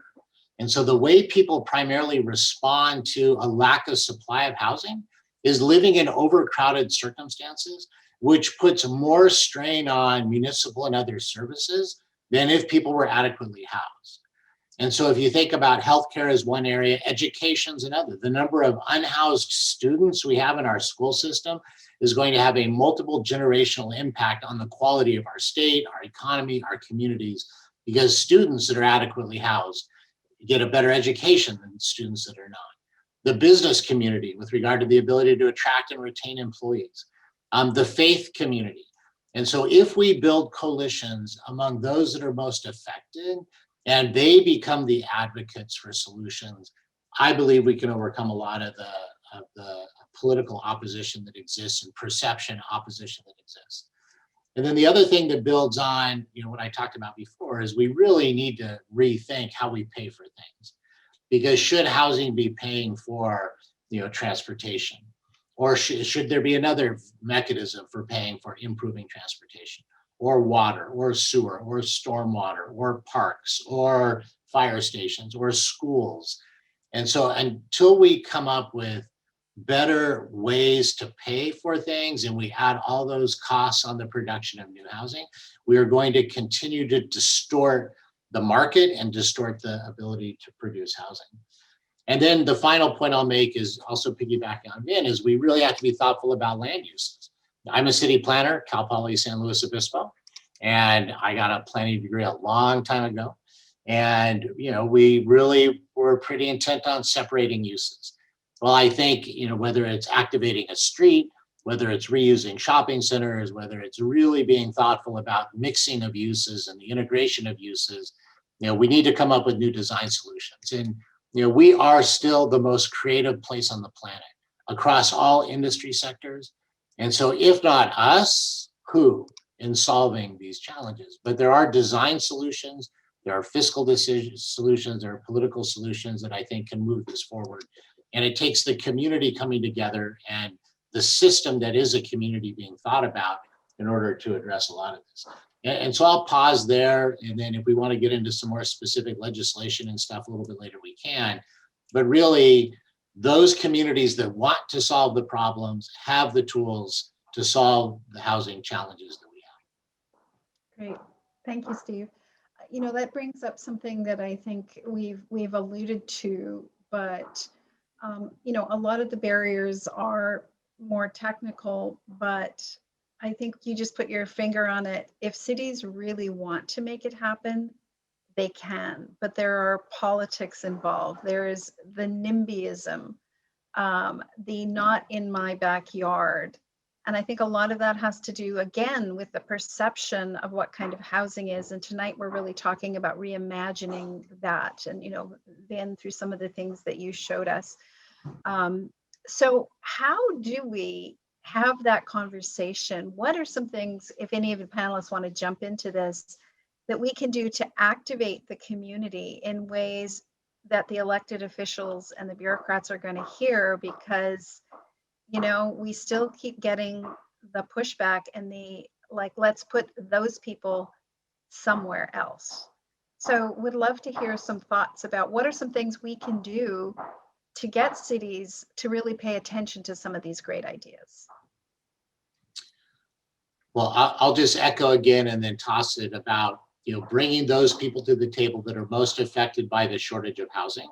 [SPEAKER 2] And so the way people primarily respond to a lack of supply of housing is living in overcrowded circumstances, which puts more strain on municipal and other services than if people were adequately housed. And so if you think about healthcare as one area, education's another. The number of unhoused students we have in our school system is going to have a multiple generational impact on the quality of our state, our economy, our communities, because students that are adequately housed get a better education than students that are not. The business community with regard to the ability to attract and retain employees, the faith community. And so if we build coalitions among those that are most affected and they become the advocates for solutions, I believe we can overcome a lot of the political opposition that exists and perception opposition that exists. And then the other thing that builds on, what I talked about before is we really need to rethink how we pay for things. Because should housing be paying for, transportation? Or should there be another mechanism for paying for improving transportation, or water, or sewer, or stormwater, or parks, or fire stations, or schools? And so until we come up with better ways to pay for things and we add all those costs on the production of new housing, we are going to continue to distort the market and distort the ability to produce housing. And then the final point I'll make is also piggybacking on Vin, is we really have to be thoughtful about land uses. I'm a city planner, Cal Poly San Luis Obispo, and I got a planning degree a long time ago. And, we really were pretty intent on separating uses. Well, I think, whether it's activating a street, whether it's reusing shopping centers, whether it's really being thoughtful about mixing of uses and the integration of uses, we need to come up with new design solutions. And, we are still the most creative place on the planet across all industry sectors. And so if not us, who in solving these challenges? But there are design solutions, there are fiscal solutions, there are political solutions that I think can move this forward. And it takes the community coming together and the system that is a community being thought about in order to address a lot of this. And so I'll pause there. And then if we want to get into some more specific legislation and stuff a little bit later, we can. But really, those communities that want to solve the problems have the tools to solve the housing challenges that we have.
[SPEAKER 1] Great. Thank you, Steve. That brings up something that I think we've alluded to, but a lot of the barriers are more technical, but I think you just put your finger on it. If cities really want to make it happen, they can, but there are politics involved. There is the NIMBYism, the not in my backyard. And I think a lot of that has to do, again, with the perception of what kind of housing is. And tonight we're really talking about reimagining that. And, then through some of the things that you showed us. So how do we have that conversation? What are some things, if any of the panelists want to jump into this, that we can do to activate the community in ways that the elected officials and the bureaucrats are going to hear? Because, we still keep getting the pushback and let's put those people somewhere else. So would love to hear some thoughts about what are some things we can do to get cities to really pay attention to some of these great ideas?
[SPEAKER 2] Well, I'll just echo again and then toss it about, bringing those people to the table that are most affected by the shortage of housing.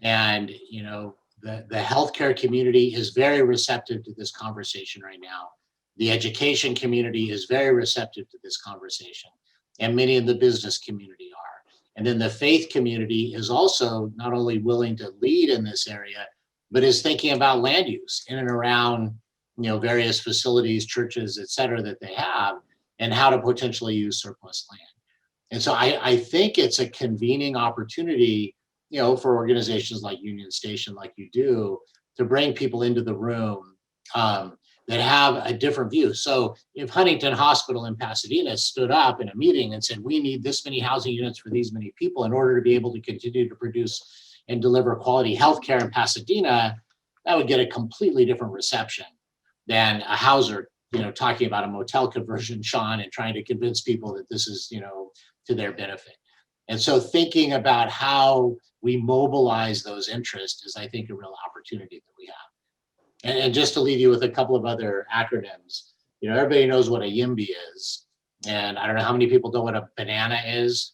[SPEAKER 2] And, the healthcare community is very receptive to this conversation right now. The education community is very receptive to this conversation, and many in the business community are. And then the faith community is also not only willing to lead in this area, but is thinking about land use in and around, various facilities, churches, et cetera, that they have, and how to potentially use surplus land. And so I think it's a convening opportunity, for organizations like Union Station, like you do, to bring people into the room that have a different view. So if Huntington Hospital in Pasadena stood up in a meeting and said, we need this many housing units for these many people in order to be able to continue to produce and deliver quality healthcare in Pasadena, that would get a completely different reception than a houser, talking about a motel conversion, Shawn, and trying to convince people that this is, to their benefit. And so thinking about how we mobilize those interests is, I think, a real opportunity that we have. And just to leave you with a couple of other acronyms, everybody knows what a YIMBY is. And I don't know how many people know what a banana is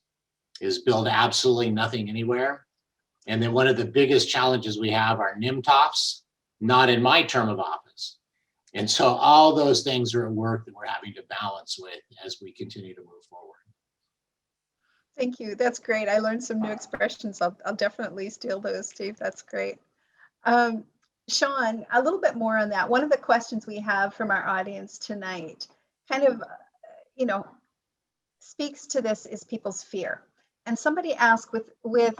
[SPEAKER 2] build absolutely nothing anywhere. And then one of the biggest challenges we have are NIMTOFs, not in my term of office. And so all those things are at work that we're having to balance with as we continue to move forward.
[SPEAKER 1] Thank you. That's great. I learned some new expressions. I'll definitely steal those, Steve. That's great. Shawn, a little bit more on that. One of the questions we have from our audience tonight kind of, speaks to this is people's fear. And somebody asked, with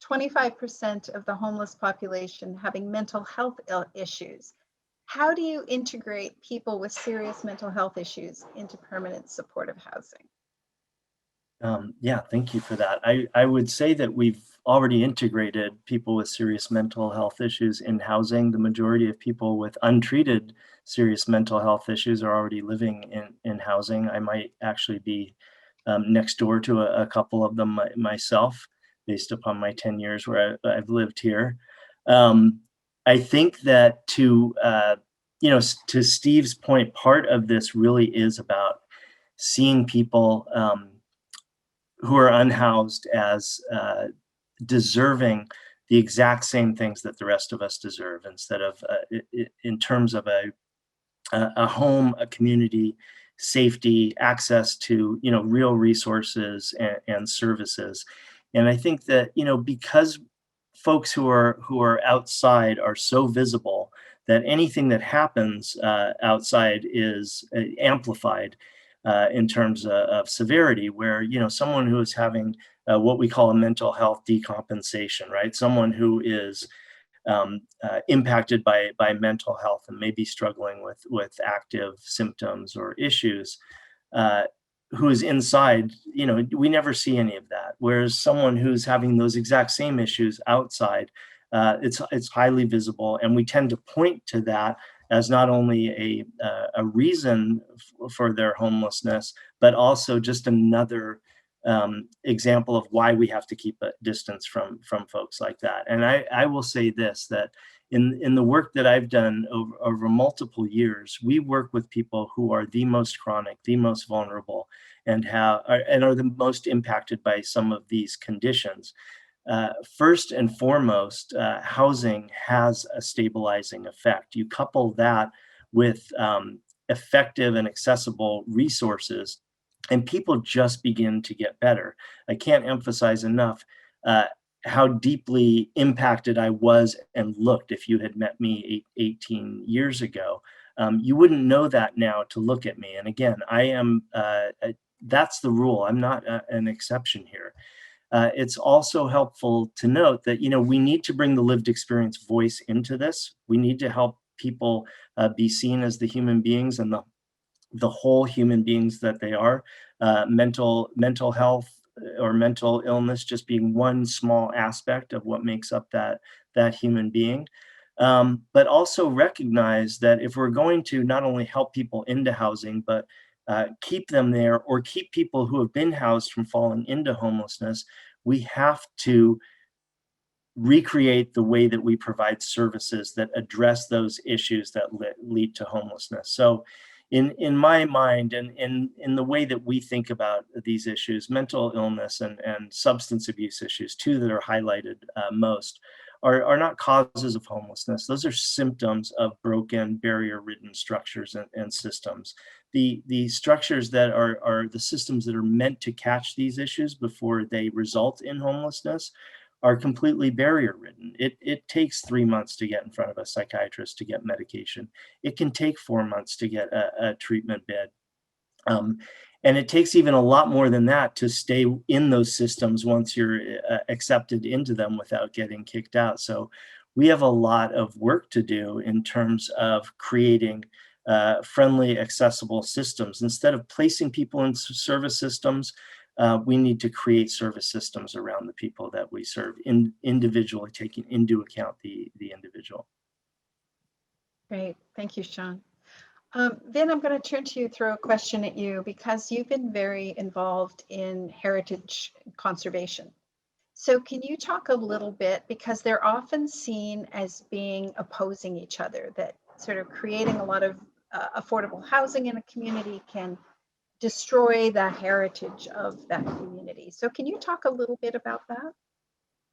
[SPEAKER 1] 25% of the homeless population having mental health issues, how do you integrate people with serious mental health issues into permanent supportive housing?
[SPEAKER 3] Yeah, thank you for that. I would say that we've already integrated people with serious mental health issues in housing. The majority of people with untreated serious mental health issues are already living in housing. I might actually be next door to a couple of them myself, based upon my 10 years where I've lived here. I think that to Steve's point, part of this really is about seeing people who are unhoused as deserving the exact same things that the rest of us deserve, instead of in terms of a home, a community, safety, access to real resources and services. And I think that because folks who are outside are so visible that anything that happens outside is amplified in terms of severity, where someone who is having what we call a mental health decompensation, right? Someone who is impacted by mental health and maybe struggling with active symptoms or issues, who is inside, we never see any of that. Whereas someone who's having those exact same issues outside, it's highly visible, and we tend to point to that as not only a reason for their homelessness, but also just another example of why we have to keep a distance from folks like that. And I will say this, that in the work that I've done over multiple years, we work with people who are the most chronic, the most vulnerable, and are the most impacted by some of these conditions. First and foremost, housing has a stabilizing effect. You couple that with effective and accessible resources, and people just begin to get better. I can't emphasize enough how deeply impacted I was and looked. If you had met me 18 years ago, you wouldn't know that now to look at me. And again, I am, that's the rule. I'm not an exception here. It's also helpful to note that, we need to bring the lived experience voice into this. We need to help people be seen as the human beings and the whole human beings that they are. Mental health or mental illness just being one small aspect of what makes up that human being. But also recognize that if we're going to not only help people into housing, but keep them there, or keep people who have been housed from falling into homelessness, we have to recreate the way that we provide services that address those issues that lead to homelessness. So in my mind, and in the way that we think about these issues, mental illness and substance abuse issues, two that are highlighted most, are not causes of homelessness. Those are symptoms of broken, barrier-ridden structures and systems. The structures that are the systems that are meant to catch these issues before they result in homelessness are completely barrier-ridden. It takes 3 months to get in front of a psychiatrist to get medication. It can take 4 months to get a treatment bed. And it takes even a lot more than that to stay in those systems once you're accepted into them without getting kicked out. So we have a lot of work to do in terms of creating friendly, accessible systems. Instead of placing people in service systems, we need to create service systems around the people that we serve, individually taking into account the individual.
[SPEAKER 1] Great, thank you, Shawn. Vin, I'm going to turn to you, throw a question at you, because you've been very involved in heritage conservation. So can you talk a little bit, because they're often seen as being opposing each other, that sort of creating a lot of affordable housing in a community can destroy the heritage of that community. So can you talk a little bit about that?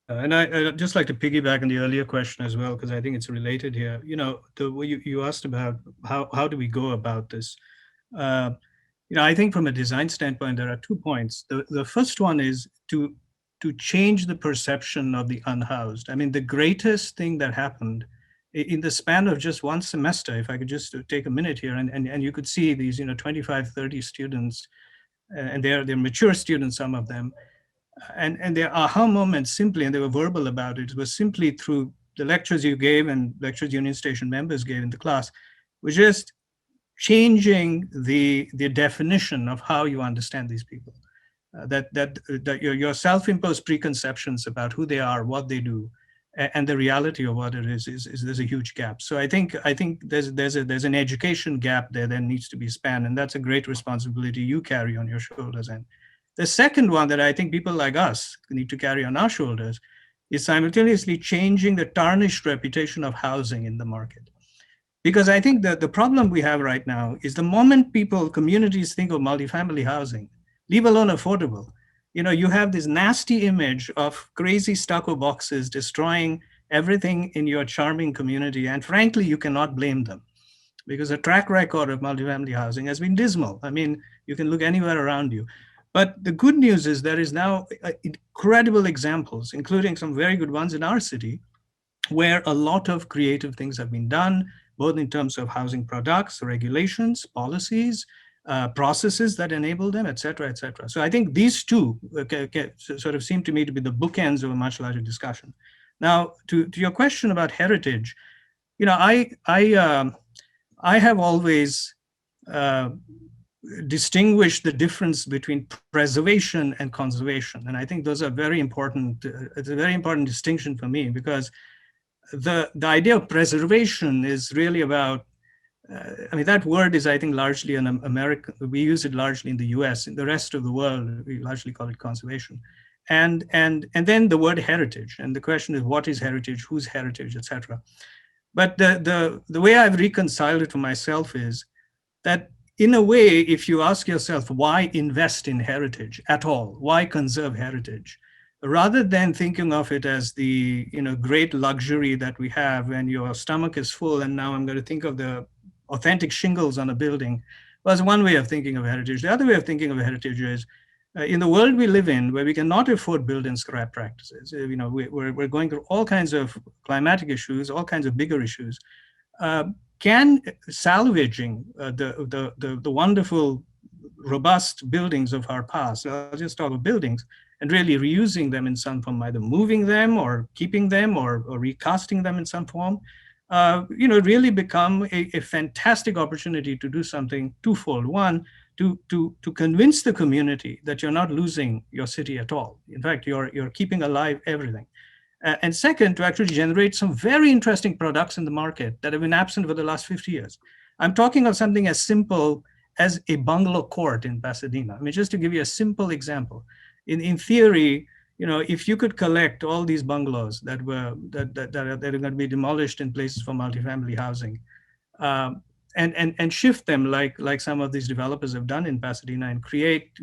[SPEAKER 4] And I'd just like to piggyback on the earlier question as well, because I think it's related here. You know, the way you asked about how do we go about this? You know, I think from a design standpoint, there are 2 points. The first one is to change the perception of the unhoused. I mean, the greatest thing that happened in the span of just one semester, if I could just take a minute here, and you could see these, you know, 25, 30 students, and they're mature students, some of them, and their aha moments simply, and they were verbal about it, was simply through the lectures you gave and lectures Union Station members gave in the class, was just changing the definition of how you understand these people. That your self-imposed preconceptions about who they are, what they do, and the reality of what it is there's a huge gap. So I think there's an education gap there that needs to be spanned, and that's a great responsibility you carry on your shoulders. And the second one that I think people like us need to carry on our shoulders is simultaneously changing the tarnished reputation of housing in the market. Because I think that the problem we have right now is the moment communities think of multifamily housing, leave alone affordable, you know, you have this nasty image of crazy stucco boxes destroying everything in your charming community. And frankly, you cannot blame them, because the track record of multifamily housing has been dismal. I mean, you can look anywhere around you. But the good news is there is now incredible examples, including some very good ones in our city, where a lot of creative things have been done, both in terms of housing products, regulations, policies, processes that enable them, et cetera, et cetera. So I think these two sort of seem to me to be the bookends of a much larger discussion. Now, to your question about heritage, you know, I have always distinguish the difference between preservation and conservation. And I think those are very important. It's a very important distinction for me, because the idea of preservation is really about, I mean, that word is, I think, largely an American, we use it largely in the US. In the rest of the world, we largely call it conservation. And then the word heritage. And the question is, what is heritage, whose heritage, et cetera. But the way I've reconciled it for myself is that, in a way, if you ask yourself, why invest in heritage at all? Why conserve heritage? Rather than thinking of it as the, you know, great luxury that we have when your stomach is full and now I'm going to think of the authentic shingles on a building, was one way of thinking of heritage. The other way of thinking of heritage is, in the world we live in, where we cannot afford build and scrap practices, you know, we're going through all kinds of climatic issues, all kinds of bigger issues. Can salvaging the wonderful, robust buildings of our past, I'll just talk about buildings, and really reusing them in some form, either moving them or keeping them or recasting them in some form, you know, really become a fantastic opportunity to do something twofold. One, to convince the community that you're not losing your city at all. In fact, you're keeping alive everything. And second, to actually generate some very interesting products in the market that have been absent for the last 50 years. I'm talking of something as simple as a bungalow court in Pasadena. I mean, just to give you a simple example. In theory, if you could collect all these bungalows that are going to be demolished in places for multifamily housing, and shift them like some of these developers have done in Pasadena, and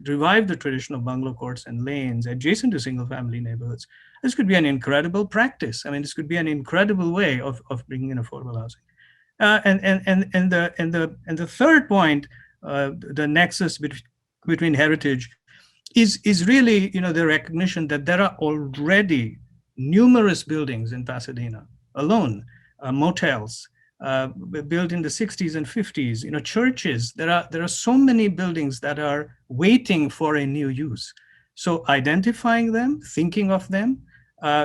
[SPEAKER 4] revive the tradition of bungalow courts and lanes adjacent to single family neighborhoods. This could be an incredible practice. I mean, this could be an incredible way of bringing in affordable housing. And the third point, the nexus between heritage is really, the recognition that there are already numerous buildings in Pasadena alone, motels, built in the 60s and 50s, churches. There are so many buildings that are waiting for a new use. So identifying them, thinking of them,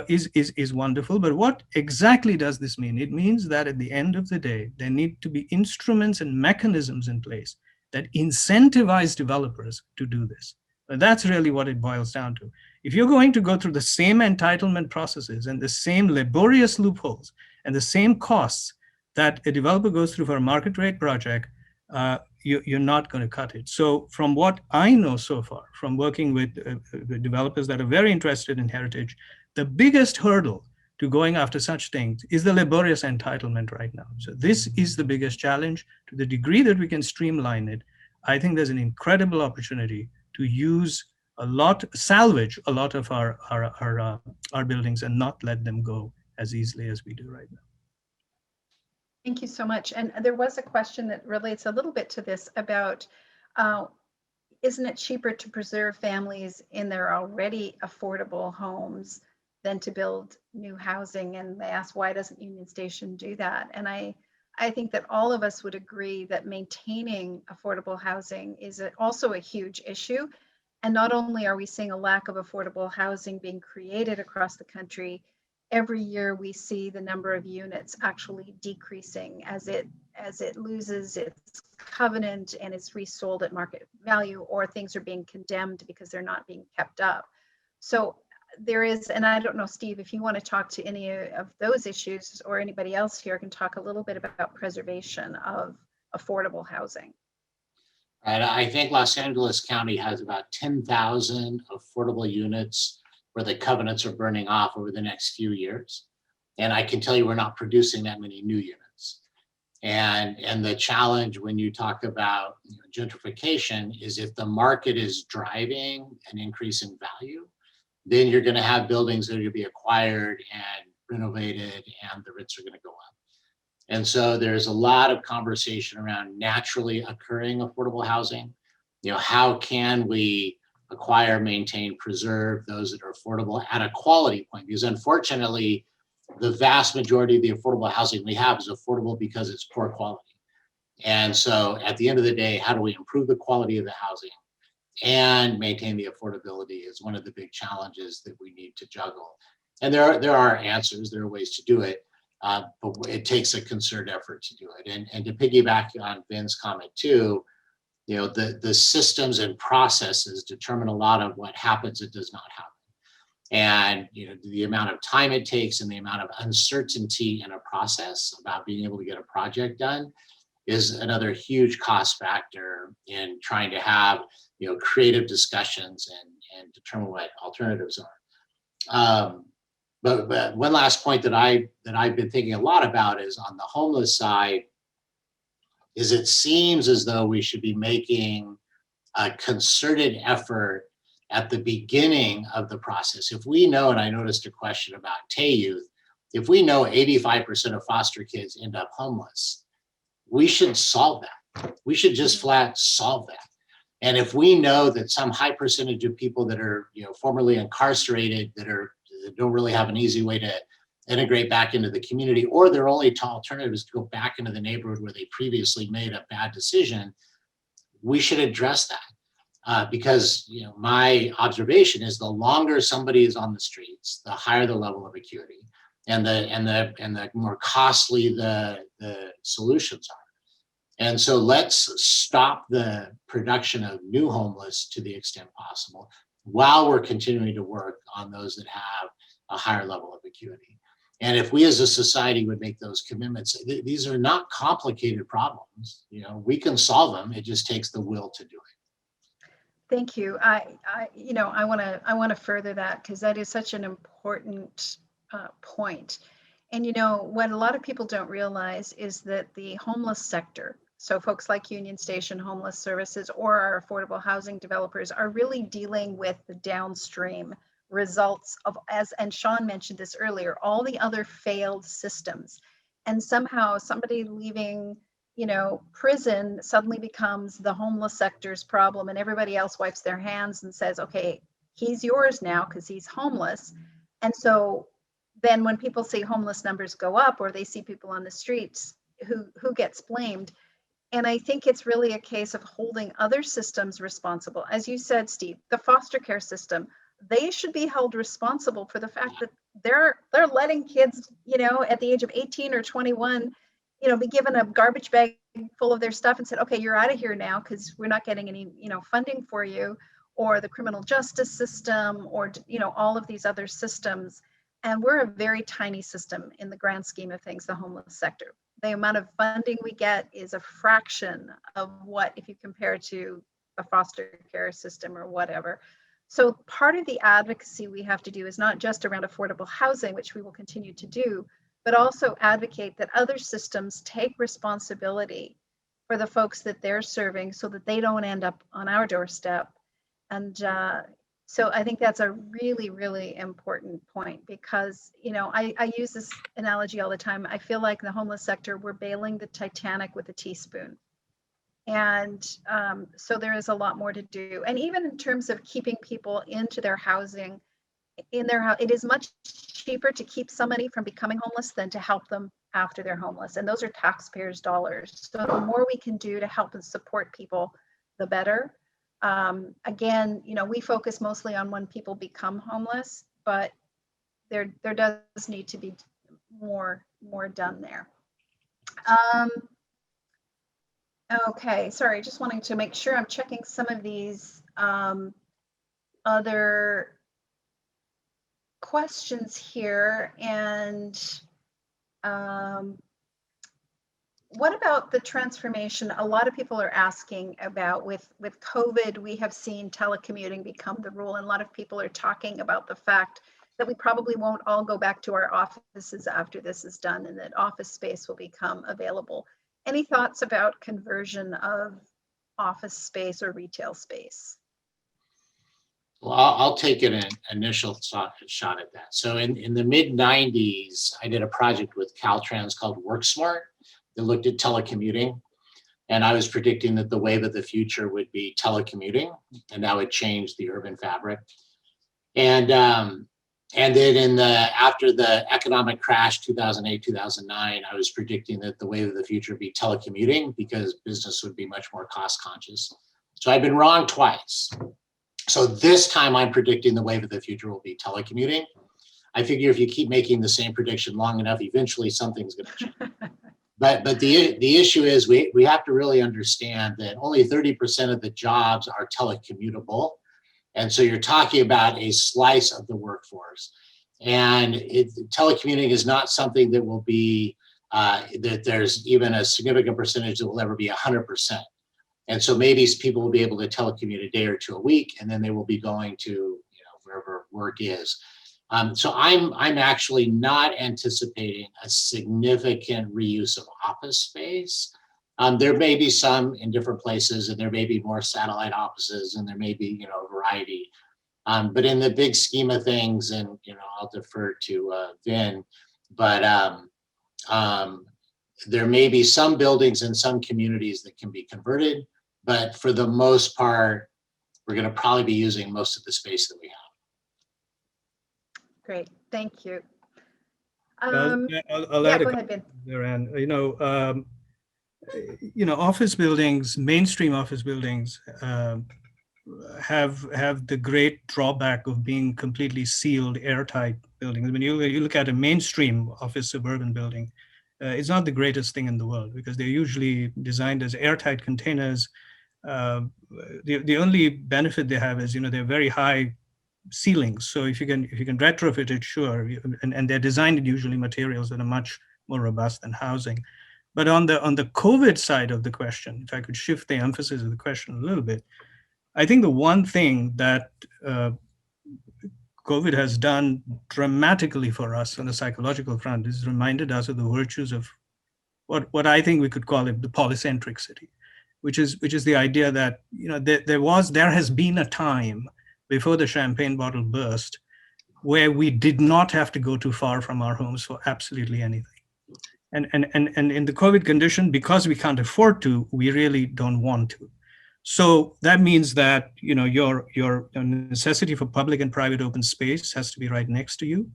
[SPEAKER 4] is wonderful. But what exactly does this mean? It means that at the end of the day, there need to be instruments and mechanisms in place that incentivize developers to do this. And that's really what it boils down to. If you're going to go through the same entitlement processes and the same laborious loopholes and the same costs that a developer goes through for a market rate project, you're not going to cut it. So from what I know so far, from working with developers that are very interested in heritage, the biggest hurdle to going after such things is the laborious entitlement right now. So this is the biggest challenge. To the degree that we can streamline it, I think there's an incredible opportunity to salvage a lot of our buildings and not let them go as easily as we do right now.
[SPEAKER 1] Thank you so much. And there was a question that relates a little bit to this about, isn't it cheaper to preserve families in their already affordable homes than to build new housing? And they asked, why doesn't Union Station do that? And I think that all of us would agree that maintaining affordable housing is also a huge issue. And not only are we seeing a lack of affordable housing being created across the country, every year we see the number of units actually decreasing as it loses its covenant and it's resold at market value, or things are being condemned because they're not being kept up. So there is, and I don't know, Steve, if you want to talk to any of those issues, or anybody else here can talk a little bit about preservation of affordable housing.
[SPEAKER 2] Right. I think Los Angeles County has about 10,000 affordable units where the covenants are burning off over the next few years. And I can tell you we're not producing that many new units. And the challenge when you talk about gentrification is if the market is driving an increase in value, then you're going to have buildings that are going to be acquired and renovated, and the rents are going to go up. And so there's a lot of conversation around naturally occurring affordable housing. How can we acquire, maintain, preserve those that are affordable at a quality point? Because unfortunately, the vast majority of the affordable housing we have is affordable because it's poor quality. And so at the end of the day, how do we improve the quality of the housing and maintain the affordability is one of the big challenges that we need to juggle. And there are answers, there are ways to do it, but it takes a concerted effort to do it. And to piggyback on Vin's comment too, the systems and processes determine a lot of what happens and does not happen. And the amount of time it takes and the amount of uncertainty in a process about being able to get a project done is another huge cost factor in trying to have creative discussions and determine what alternatives are. But one last point that I've been thinking a lot about is on the homeless side, is it seems as though we should be making a concerted effort at the beginning of the process. If we know, and I noticed a question about Tay Youth, if we know 85% of foster kids end up homeless, we should solve that. We should just flat solve that. And if we know that some high percentage of people that are formerly incarcerated that don't really have an easy way to integrate back into the community, or their only alternative is to go back into the neighborhood where they previously made a bad decision, we should address that. Because my observation is the longer somebody is on the streets, the higher the level of acuity, and the more costly the solutions are. And so let's stop the production of new homeless to the extent possible while we're continuing to work on those that have a higher level of acuity. And if we as a society would make those commitments, these are not complicated problems. We can solve them. It just takes the will to do it.
[SPEAKER 1] Thank you. I want to further that because that is such an important point. And what a lot of people don't realize is that the homeless sector, so folks like Union Station Homeless Services or our affordable housing developers, are really dealing with the downstream results of, and Shawn mentioned this earlier, all the other failed systems. And somehow somebody leaving prison suddenly becomes the homeless sector's problem, and everybody else wipes their hands and says, okay, he's yours now because he's homeless. And so then when people see homeless numbers go up, or they see people on the streets, who gets blamed? And I think it's really a case of holding other systems responsible. As you said, Steve, the foster care system, they should be held responsible for the fact that they're letting kids, at the age of 18 or 21, be given a garbage bag full of their stuff and said, okay, you're out of here now because we're not getting any, funding for you, or the criminal justice system, or, all of these other systems. And we're a very tiny system in the grand scheme of things, the homeless sector. The amount of funding we get is a fraction of what, if you compare to a foster care system or whatever. So part of the advocacy we have to do is not just around affordable housing, which we will continue to do, but also advocate that other systems take responsibility for the folks that they're serving so that they don't end up on our doorstep. And so I think that's a really, really important point because, I use this analogy all the time. I feel like in the homeless sector, we're bailing the Titanic with a teaspoon. And so there is a lot more to do. And even in terms of keeping people into their housing, it is much cheaper to keep somebody from becoming homeless than to help them after they're homeless. And those are taxpayers' dollars. So the more we can do to help and support people, the better. Again, we focus mostly on when people become homeless, but there does need to be more done there. Okay, sorry, just wanting to make sure I'm checking some of these other questions here. And what about the transformation? A lot of people are asking about with COVID, we have seen telecommuting become the rule. And a lot of people are talking about the fact that we probably won't all go back to our offices after this is done, and that office space will become available. Any thoughts about conversion of office space or retail space?
[SPEAKER 2] Well, I'll take an initial shot at that. So in the mid 90s, I did a project with Caltrans called WorkSmart that looked at telecommuting. And I was predicting that the wave of the future would be telecommuting, and that would change the urban fabric. And then after the economic crash, 2008, 2009, I was predicting that the wave of the future would be telecommuting because business would be much more cost conscious. So I've been wrong twice. So this time I'm predicting the wave of the future will be telecommuting. I figure if you keep making the same prediction long enough, eventually something's going to change. But the issue is we have to really understand that only 30% of the jobs are telecommutable. And so you're talking about a slice of the workforce. And telecommuting is not something that will be, that there's even a significant percentage that will ever be 100%. And so maybe people will be able to telecommute a day or two a week, and then they will be going to wherever work is. So I'm actually not anticipating a significant reuse of office space. There may be some in different places, and there may be more satellite offices, and there may be a variety. But in the big scheme of things, and I'll defer to Vin, but there may be some buildings in some communities that can be converted, but for the most part, we're going to probably be using most of the space that we have.
[SPEAKER 1] Great, thank you.
[SPEAKER 4] I'll
[SPEAKER 1] yeah,
[SPEAKER 4] add
[SPEAKER 1] go ahead, Ben.
[SPEAKER 4] there, Anne. Office buildings, mainstream office buildings, have the great drawback of being completely sealed, airtight buildings. When you look at a mainstream office suburban building, it's not the greatest thing in the world because they're usually designed as airtight containers. The only benefit they have is they're very high ceilings. So if you can retrofit it, sure, and they're designed in usually materials that are much more robust than housing. But on the COVID side of the question, if I could shift the emphasis of the question a little bit, I think the one thing that COVID has done dramatically for us on the psychological front is reminded us of the virtues of what I think we could call it the polycentric city, which is the idea that there has been a time before the champagne bottle burst where we did not have to go too far from our homes for absolutely anything. And in the COVID condition, because we can't afford to, we really don't want to. So that means that your necessity for public and private open space has to be right next to you.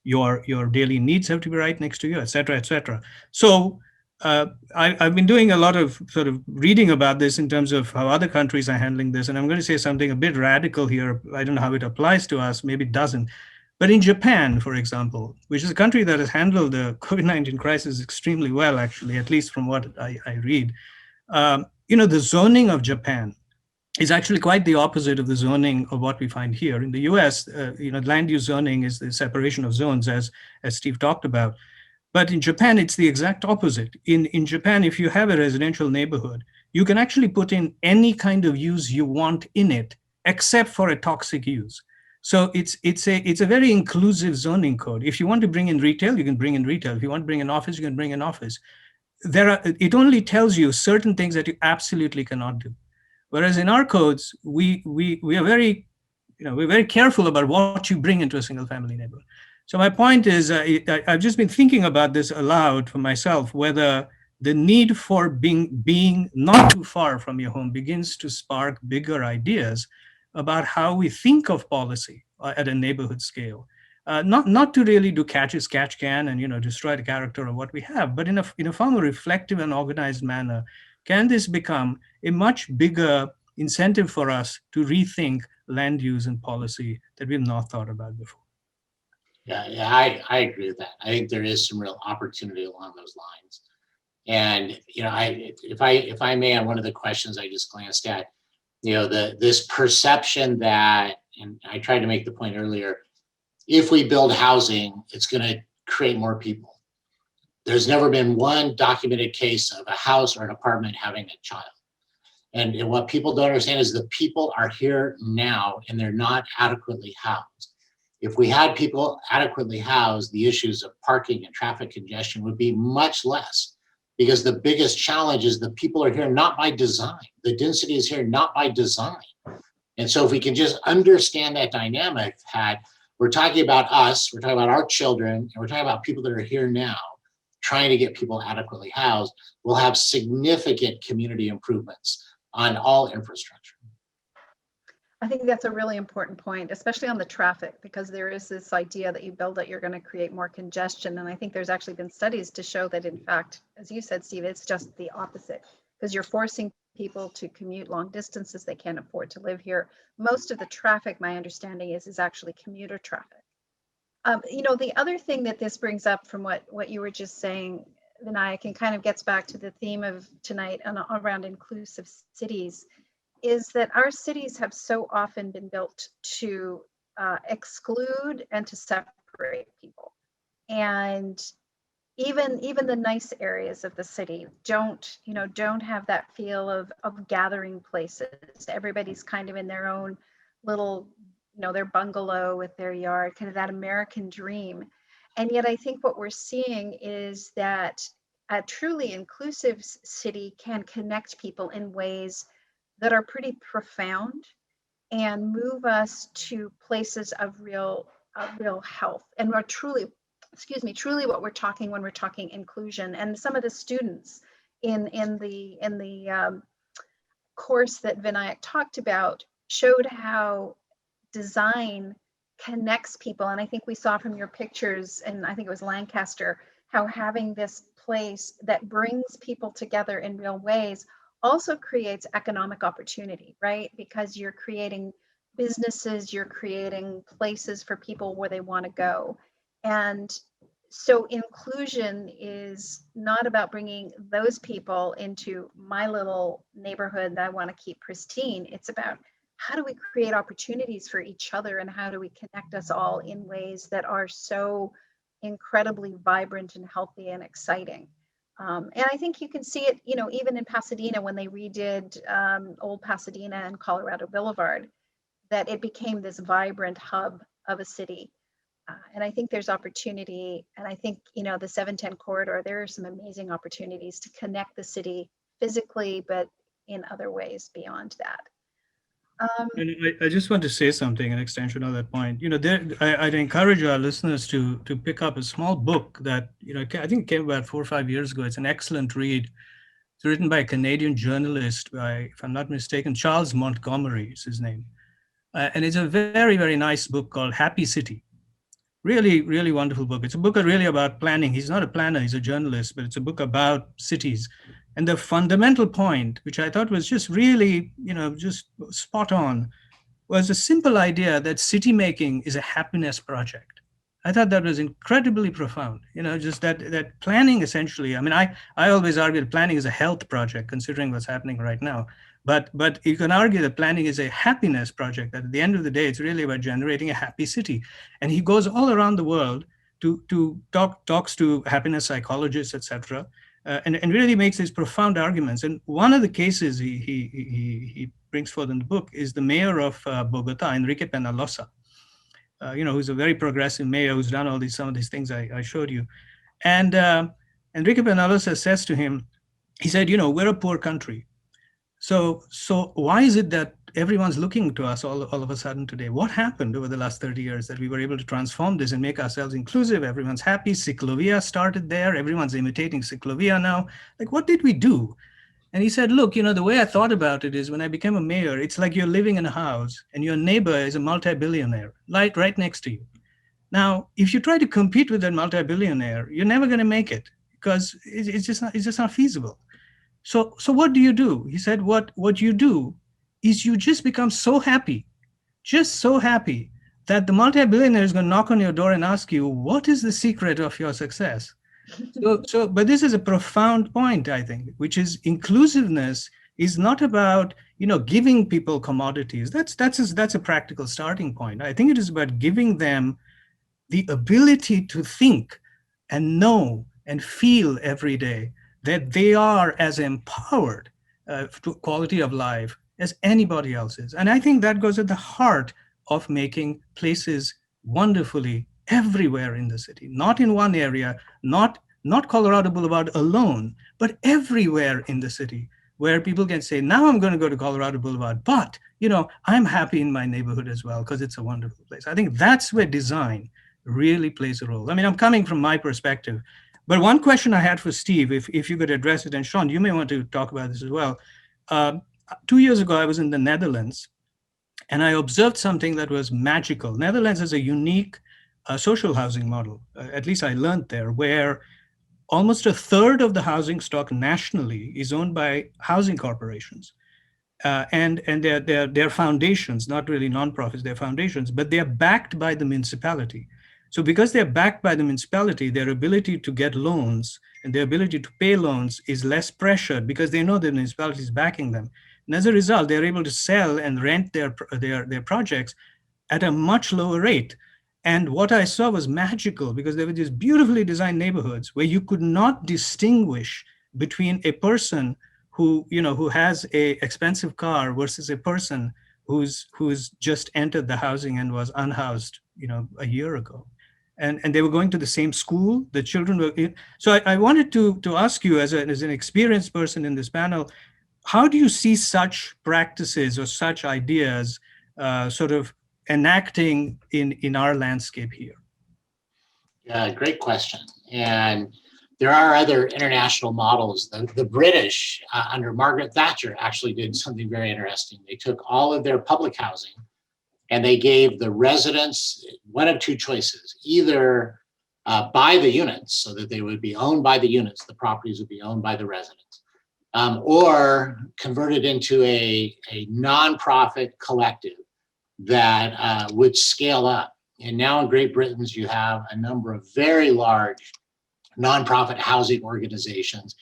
[SPEAKER 4] Your daily needs have to be right next to you, et cetera, et cetera. So I've been doing a lot of sort of reading about this in terms of how other countries are handling this. And I'm going to say something a bit radical here. I don't know how it applies to us. Maybe it doesn't. But in Japan, for example, which is a country that has handled the COVID-19 crisis extremely well, actually, at least from what I read, the zoning of Japan is actually quite the opposite of the zoning of what we find here. In the US, land use zoning is the separation of zones, as Steve talked about. But in Japan, it's the exact opposite. In Japan, if you have a residential neighborhood, you can actually put in any kind of use you want in it, except for a toxic use. So it's a very inclusive zoning code. If you want to bring in retail, you can bring in retail. If you want to bring in office, you can bring in office. It only tells you certain things that you absolutely cannot do. Whereas in our codes, we are very, we're very careful about what you bring into a single family neighborhood. So my point is, I've just been thinking about this aloud for myself, whether the need for being not too far from your home begins to spark bigger ideas about how we think of policy at a neighborhood scale. Not to really do catch as catch can and destroy the character of what we have, but in a far more reflective and organized manner. Can this become a much bigger incentive for us to rethink land use and policy that we've not thought about before?
[SPEAKER 2] Yeah, I agree with that. I think there is some real opportunity along those lines. And if I may, on one of the questions I just glanced at, this perception that, and I tried to make the point earlier, if we build housing, it's going to create more people. There's never been one documented case of a house or an apartment having a child. And what people don't understand is the people are here now and they're not adequately housed. If we had people adequately housed, the issues of parking and traffic congestion would be much less, because the biggest challenge is the people are here not by design. The density is here not by design. And so if we can just understand that dynamic, that we're talking about us, we're talking about our children, and we're talking about people that are here now, trying to get people adequately housed, we'll have significant community improvements on all infrastructure.
[SPEAKER 1] I think that's a really important point, especially on the traffic, because there is this idea that you build it, you're going to create more congestion. And I think there's actually been studies to show that, in fact, as you said, Steve, it's just the opposite, because you're forcing people to commute long distances. They can't afford to live here. Most of the traffic, my understanding is actually commuter traffic. The other thing that this brings up from what you were just saying, Vinayak, and kind of gets back to the theme of tonight around inclusive cities, is that our cities have so often been built to exclude and to separate people. And even the nice areas of the city don't have that feel of gathering places. Everybody's kind of in their own little, their bungalow with their yard, kind of that American dream. And yet I think what we're seeing is that a truly inclusive city can connect people in ways that are pretty profound and move us to places of real health. And we're truly what we're talking when we're talking inclusion. And some of the students in the course that Vinayak talked about showed how design connects people. And I think we saw from your pictures, and I think it was Lancaster, how having this place that brings people together in real ways also creates economic opportunity, right? Because you're creating businesses, you're creating places for people where they want to go. And so inclusion is not about bringing those people into my little neighborhood that I want to keep pristine. It's about how do we create opportunities for each other, and how do we connect us all in ways that are so incredibly vibrant and healthy and exciting. And I think you can see it, even in Pasadena when they redid Old Pasadena and Colorado Boulevard, that it became this vibrant hub of a city. And I think there's opportunity. And I think, the 710 corridor, there are some amazing opportunities to connect the city physically, but in other ways beyond that.
[SPEAKER 4] And I just want to say something, an extension of that point. I'd encourage our listeners to pick up a small book that, I think it came about 4 or 5 years ago. It's an excellent read. It's written by a Canadian journalist, if I'm not mistaken, Charles Montgomery is his name. And it's a very, very nice book called Happy City. Really, really wonderful book. It's a book really about planning. He's not a planner, he's a journalist, but it's a book about cities. And the fundamental point, which I thought was just really, just spot on, was a simple idea that city making is a happiness project. I thought that was incredibly profound. Just that planning essentially. I mean, I always argue that planning is a health project, considering what's happening right now. But you can argue that planning is a happiness project. That at the end of the day, it's really about generating a happy city. And he goes all around the world to talks to happiness psychologists, etc., and really makes these profound arguments. And one of the cases he brings forth in the book is the mayor of Bogota, Enrique Peñalosa. Who's a very progressive mayor who's done some of these things I showed you. And Enrique Peñalosa says to him, he said, we're a poor country. So why is it that everyone's looking to us all of a sudden today? What happened over the last 30 years that we were able to transform this and make ourselves inclusive? Everyone's happy. Ciclovia started there. Everyone's imitating Ciclovia now. Like, what did we do? And he said, look, the way I thought about it is when I became a mayor, it's like you're living in a house and your neighbor is a multi-billionaire, right next to you. Now, if you try to compete with that multi-billionaire, you're never going to make it because it's just not feasible. So what do you do? He said, what you do is you just become so happy that the multi-billionaire is going to knock on your door and ask you, what is the secret of your success? But this is a profound point, I think, which is inclusiveness is not about, giving people commodities. That's a practical starting point. I think it is about giving them the ability to think and know and feel every day that they are as empowered to quality of life as anybody else is. And I think that goes at the heart of making places wonderfully everywhere in the city, not in one area, not Colorado Boulevard alone, but everywhere in the city where people can say, now I'm going to go to Colorado Boulevard, but, I'm happy in my neighborhood as well because it's a wonderful place. I think that's where design really plays a role. I mean, I'm coming from my perspective, but one question I had for Steve, if you could address it, and Shawn, you may want to talk about this as well. 2 years ago, I was in the Netherlands, and I observed something that was magical. Netherlands has a unique social housing model, at least I learned there, where almost a third of the housing stock nationally is owned by housing corporations. And they're foundations, not really nonprofits, they're foundations, but they're backed by the municipality. So because they're backed by the municipality, their ability to get loans and their ability to pay loans is less pressured because they know the municipality is backing them. And as a result, they're able to sell and rent their projects at a much lower rate. And what I saw was magical because there were these beautifully designed neighborhoods where you could not distinguish between a person who has a expensive car versus a person who's just entered the housing and was unhoused, a year ago. And they were going to the same school. The children were. So I wanted to ask you, as an experienced person in this panel, how do you see such practices or such ideas sort of enacting in our landscape here?
[SPEAKER 2] Yeah, great question. And there are other international models. The British, under Margaret Thatcher, actually did something very interesting. They took all of their public housing and they gave the residents one of two choices: either buy the units so that they would be owned by the units, the properties would be owned by the residents, or convert it into a nonprofit collective that would scale up. And now in Great Britain, you have a number of very large nonprofit housing organizations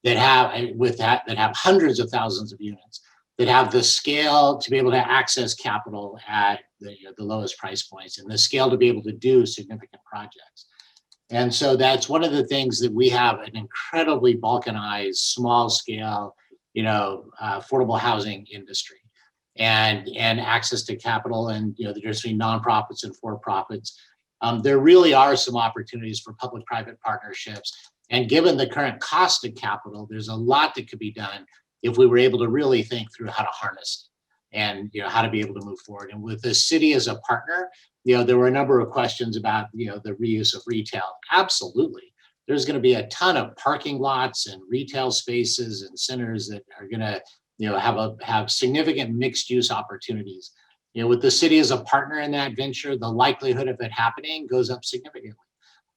[SPEAKER 2] that have hundreds of thousands of units, that have the scale to be able to access capital at the lowest price points, and the scale to be able to do significant projects. And so that's one of the things that we have an incredibly balkanized, small scale, affordable housing industry and access to capital and, the difference between nonprofits and for-profits. There really are some opportunities for public-private partnerships. And given the current cost of capital, there's a lot that could be done if we were able to really think through how to harness it and, how to be able to move forward. And with the city as a partner, there were a number of questions about, the reuse of retail. Absolutely. There's going to be a ton of parking lots and retail spaces and centers that are going to, have significant mixed use opportunities. With the city as a partner in that venture, the likelihood of it happening goes up significantly.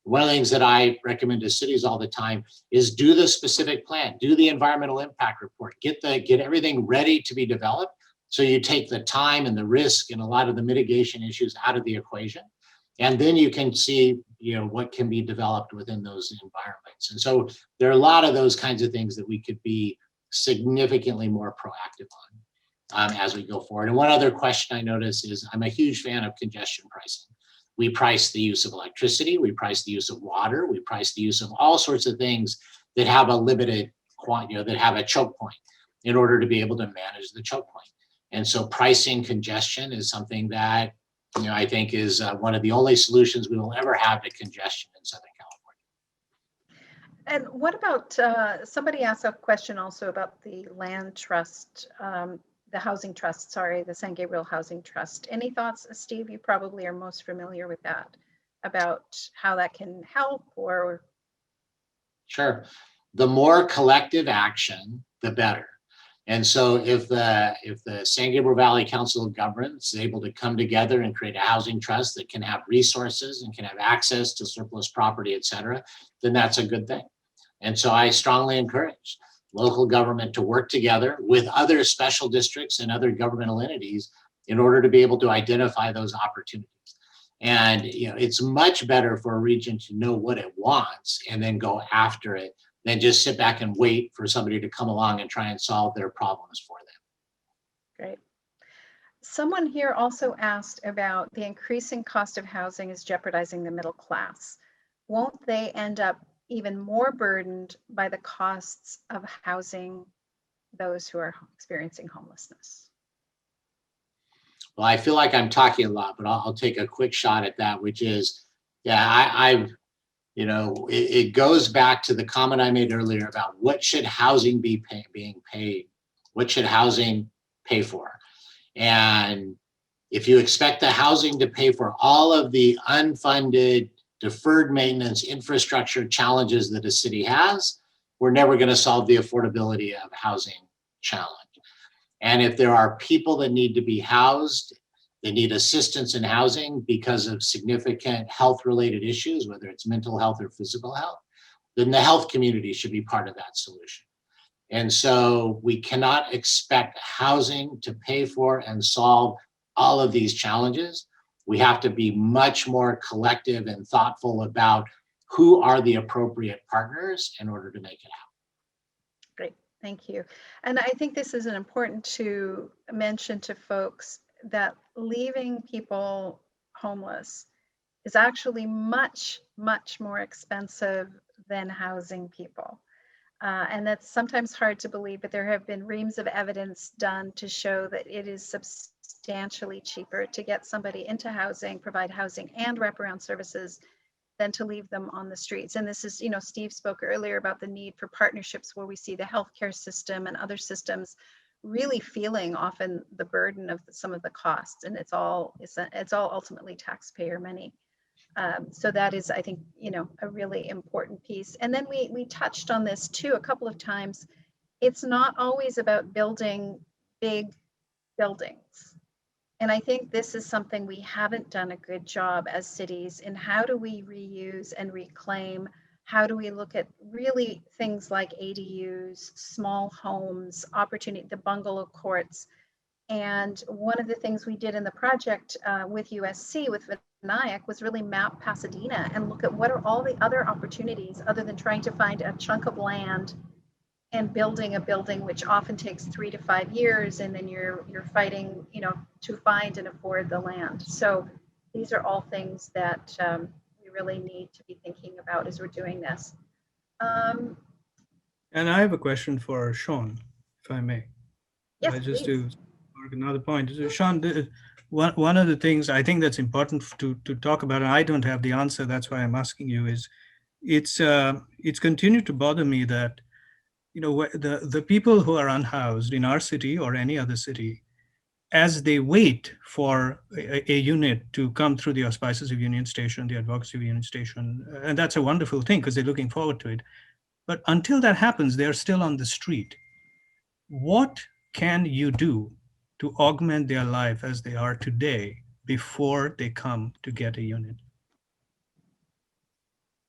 [SPEAKER 2] One of the things that I recommend to cities all the time is do the specific plan, do the environmental impact report, get everything ready to be developed. So you take the time and the risk and a lot of the mitigation issues out of the equation. And then you can see, what can be developed within those environments. And so there are a lot of those kinds of things that we could be significantly more proactive on as we go forward. And one other question I notice is I'm a huge fan of congestion pricing. We price the use of electricity, we price the use of water, we price the use of all sorts of things that have a limited quantity, that have a choke point in order to be able to manage the choke point. And so pricing congestion is something that, I think is one of the only solutions we will ever have to congestion in Southern California.
[SPEAKER 1] And what about, somebody asked a question also about the land trust, the housing trust, the San Gabriel Housing Trust. Any thoughts, Steve? You probably are most familiar with that, about how that can help or?
[SPEAKER 2] Sure. The more collective action, the better. And so if the San Gabriel Valley Council of Governments is able to come together and create a housing trust that can have resources and can have access to surplus property, et cetera, then that's a good thing. And so I strongly encourage local government to work together with other special districts and other governmental entities in order to be able to identify those opportunities. And it's much better for a region to know what it wants and then go after it than just sit back and wait for somebody to come along and try and solve their problems for them.
[SPEAKER 1] Great. Someone here also asked about the increasing cost of housing is jeopardizing the middle class. Won't they end up even more burdened by the costs of housing those who are experiencing homelessness?
[SPEAKER 2] Well, I feel like I'm talking a lot, but I'll take a quick shot at that, which is, it goes back to the comment I made earlier about what should housing be being paid? What should housing pay for? And if you expect the housing to pay for all of the unfunded, deferred maintenance infrastructure challenges that a city has, we're never going to solve the affordability of housing challenge. And if there are people that need to be housed, they need assistance in housing because of significant health-related issues, whether it's mental health or physical health, then the health community should be part of that solution. And so we cannot expect housing to pay for and solve all of these challenges. We have to be much more collective and thoughtful about who are the appropriate partners in order to make it happen.
[SPEAKER 1] Great, thank you. And I think this is important to mention to folks that leaving people homeless is actually much, much more expensive than housing people. And that's sometimes hard to believe, but there have been reams of evidence done to show that it is substantially cheaper to get somebody into housing, provide housing and wraparound services than to leave them on the streets. And this is, Steve spoke earlier about the need for partnerships where we see the healthcare system and other systems really feeling often the burden of some of the costs, and it's all ultimately taxpayer money. So that is, I think, a really important piece. And then we touched on this too a couple of times. It's not always about building big buildings. And I think this is something we haven't done a good job as cities in. How do we reuse and reclaim? How do we look at really things like ADUs, small homes, opportunity, the bungalow courts? And one of the things we did in the project with USC, with Vinayak, was really map Pasadena and look at what are all the other opportunities other than trying to find a chunk of land and building a building, which often takes 3 to 5 years, and then you're fighting, to find and afford the land. So these are all things that we really need to be thinking about as we're doing this.
[SPEAKER 4] And I have a question for Shawn, if I may.
[SPEAKER 1] Yes,
[SPEAKER 4] Just
[SPEAKER 1] please.
[SPEAKER 4] to mark another point. So Shawn, one of the things I think that's important to talk about, and I don't have the answer, that's why I'm asking you, is it's continued to bother me that, you know, the people who are unhoused in our city or any other city, as they wait for a unit to come through the auspices of Union Station, the Advocacy of Union Station, and that's a wonderful thing because they're looking forward to it. But until that happens, they're still on the street. What can you do to augment their life as they are today before they come to get a unit?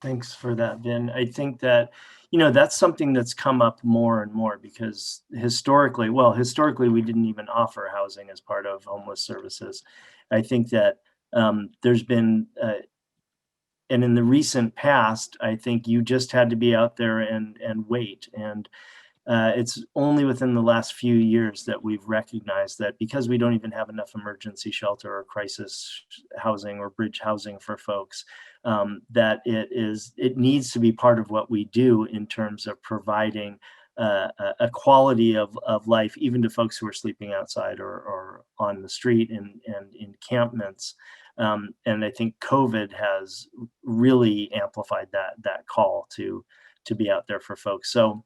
[SPEAKER 3] Thanks for that, Vin. I think that, that's something that's come up more and more because historically, we didn't even offer housing as part of homeless services. I think that there's been, and in the recent past, I think you just had to be out there and wait. And it's only within the last few years that we've recognized that because we don't even have enough emergency shelter or crisis housing or bridge housing for folks, that it needs to be part of what we do in terms of providing a quality of life, even to folks who are sleeping outside or on the street and encampments. And I think COVID has really amplified that call to be out there for folks. So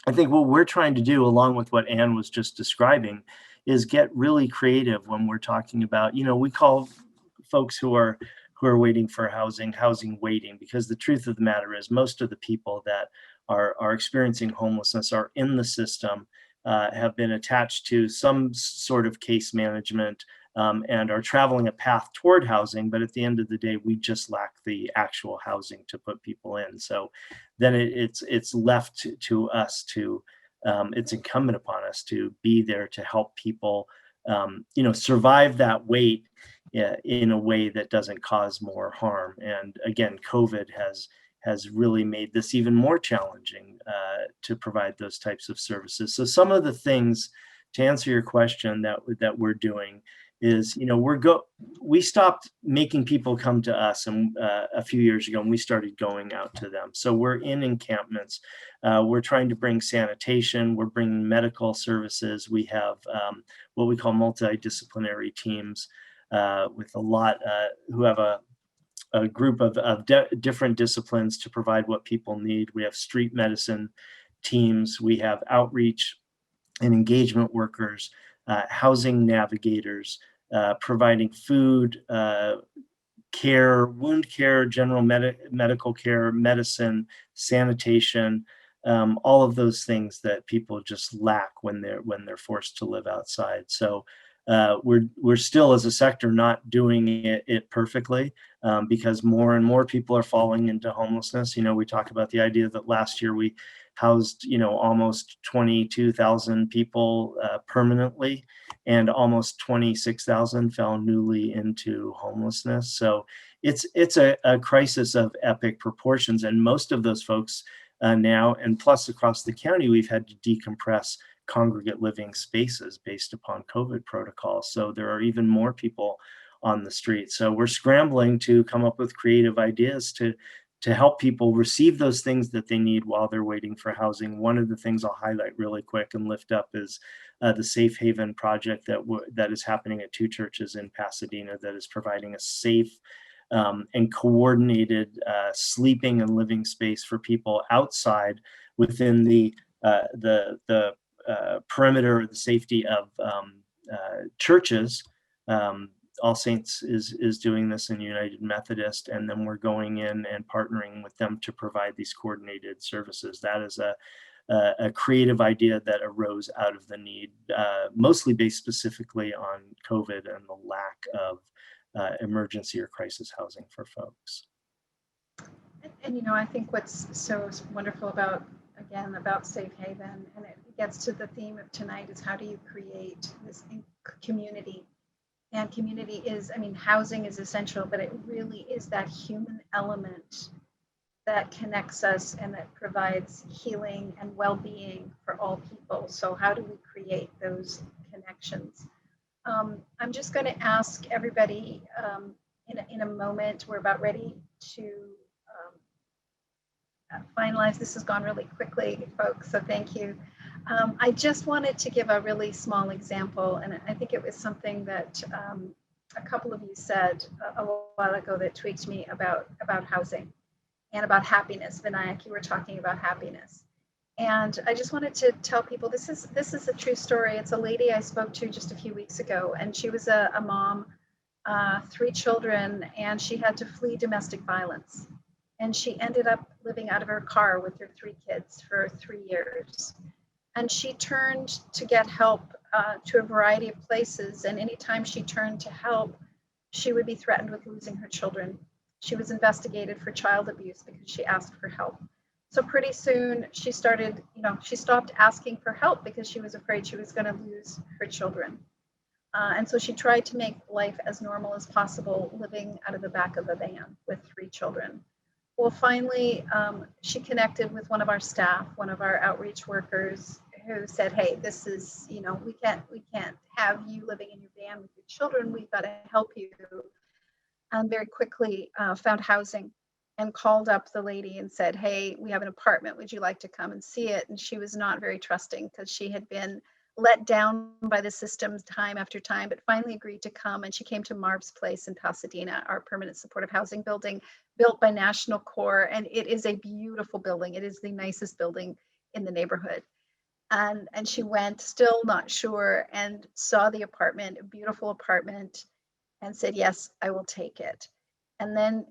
[SPEAKER 3] I think what we're trying to do, along with what Anne was just describing, is get really creative when we're talking about, we call folks who are waiting for housing waiting, because the truth of the matter is most of the people that are experiencing homelessness are in the system, have been attached to some sort of case management, and are traveling a path toward housing, but at the end of the day, we just lack the actual housing to put people in. So then it's left to us to, it's incumbent upon us to be there to help people, survive that wait in a way that doesn't cause more harm. And again, COVID has really made this even more challenging to provide those types of services. So some of the things, to answer your question, that we're doing is, we stopped making people come to us and a few years ago, and we started going out to them. So we're in encampments. We're trying to bring sanitation. We're bringing medical services. We have what we call multidisciplinary teams with a lot who have a group of different disciplines to provide what people need. We have street medicine teams. We have outreach and engagement workers, housing navigators, providing food, care, wound care, general medical care, medicine, sanitation, all of those things that people just lack when they're forced to live outside. So we're still, as a sector, not doing it perfectly, because more and more people are falling into homelessness. We talk about the idea that last year we housed, almost 22,000 people permanently, and almost 26,000 fell newly into homelessness. So it's a crisis of epic proportions, and most of those folks now, and plus across the county, we've had to decompress congregate living spaces based upon COVID protocols. So there are even more people on the street. So we're scrambling to come up with creative ideas to help people receive those things that they need while they're waiting for housing. One of the things I'll highlight really quick and lift up is the Safe Haven project that is happening at 2 churches in Pasadena, that is providing a safe and coordinated sleeping and living space for people outside within the perimeter, the safety of churches. All Saints is doing this in United Methodist, and then we're going in and partnering with them to provide these coordinated services. That is a creative idea that arose out of the need, mostly based specifically on COVID and the lack of emergency or crisis housing for folks.
[SPEAKER 1] And I think what's so wonderful about Safe Haven, and it gets to the theme of tonight, is how do you create this community? And community is, housing is essential, but it really is that human element that connects us and that provides healing and well-being for all people. So how do we create those connections? I'm just going to ask everybody in a moment, we're about ready to finalize. This has gone really quickly, folks, so thank you. I just wanted to give a really small example, and I think it was something that a couple of you said a while ago that tweaked me about housing and about happiness. Vinayak, you were talking about happiness. And I just wanted to tell people this is a true story. It's a lady I spoke to just a few weeks ago, and she was a mom, 3 children, and she had to flee domestic violence. And she ended up living out of her car with her 3 kids for 3 years. And she turned to get help to a variety of places. And anytime she turned to help, she would be threatened with losing her children. She was investigated for child abuse because she asked for help. So pretty soon she started, she stopped asking for help because she was afraid she was going to lose her children. And so she tried to make life as normal as possible, living out of the back of a van with 3 children. Well, finally, she connected with one of our staff, one of our outreach workers, who said, hey, this is, we can't have you living in your van with your children. We've got to help you. And very quickly found housing and called up the lady and said, hey, we have an apartment. Would you like to come and see it? And she was not very trusting because she had been let down by the systems time after time, but finally agreed to come. And she came to Marv's Place in Pasadena, our permanent supportive housing building built by National Corps. And it is a beautiful building. It is the nicest building in the neighborhood. And she went, still not sure, and saw the apartment, a beautiful apartment, and said, yes, I will take it. And then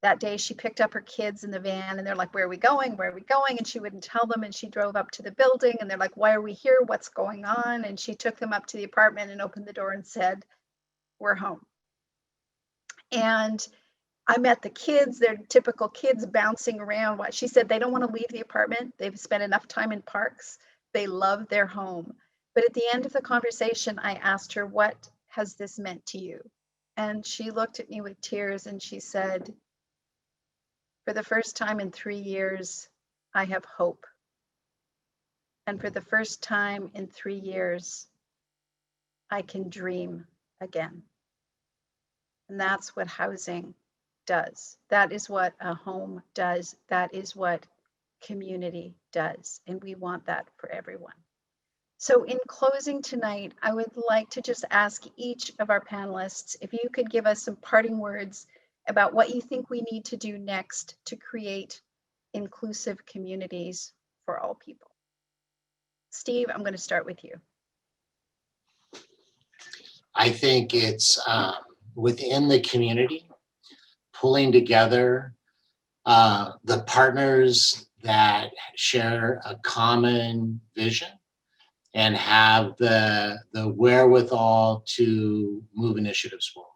[SPEAKER 1] that day she picked up her kids in the van and they're like, where are we going? Where are we going? And she wouldn't tell them. And she drove up to the building and they're like, why are we here? What's going on? And she took them up to the apartment and opened the door and said, we're home. And I met the kids, they're typical kids bouncing around. She said they don't want to leave the apartment. They've spent enough time in parks. They love their home. But at the end of the conversation, I asked her, what has this meant to you? And she looked at me with tears and she said, for the first time in 3 years, I have hope. And for the first time in 3 years, I can dream again. And that's what housing does. That is what a home does. That is what community does. And we want that for everyone. So in closing tonight, I would like to just ask each of our panelists if you could give us some parting words about what you think we need to do next to create inclusive communities for all people. Steve, I'm going to start with you.
[SPEAKER 2] I think it's within the community, pulling together the partners that share a common vision and have the wherewithal to move initiatives forward.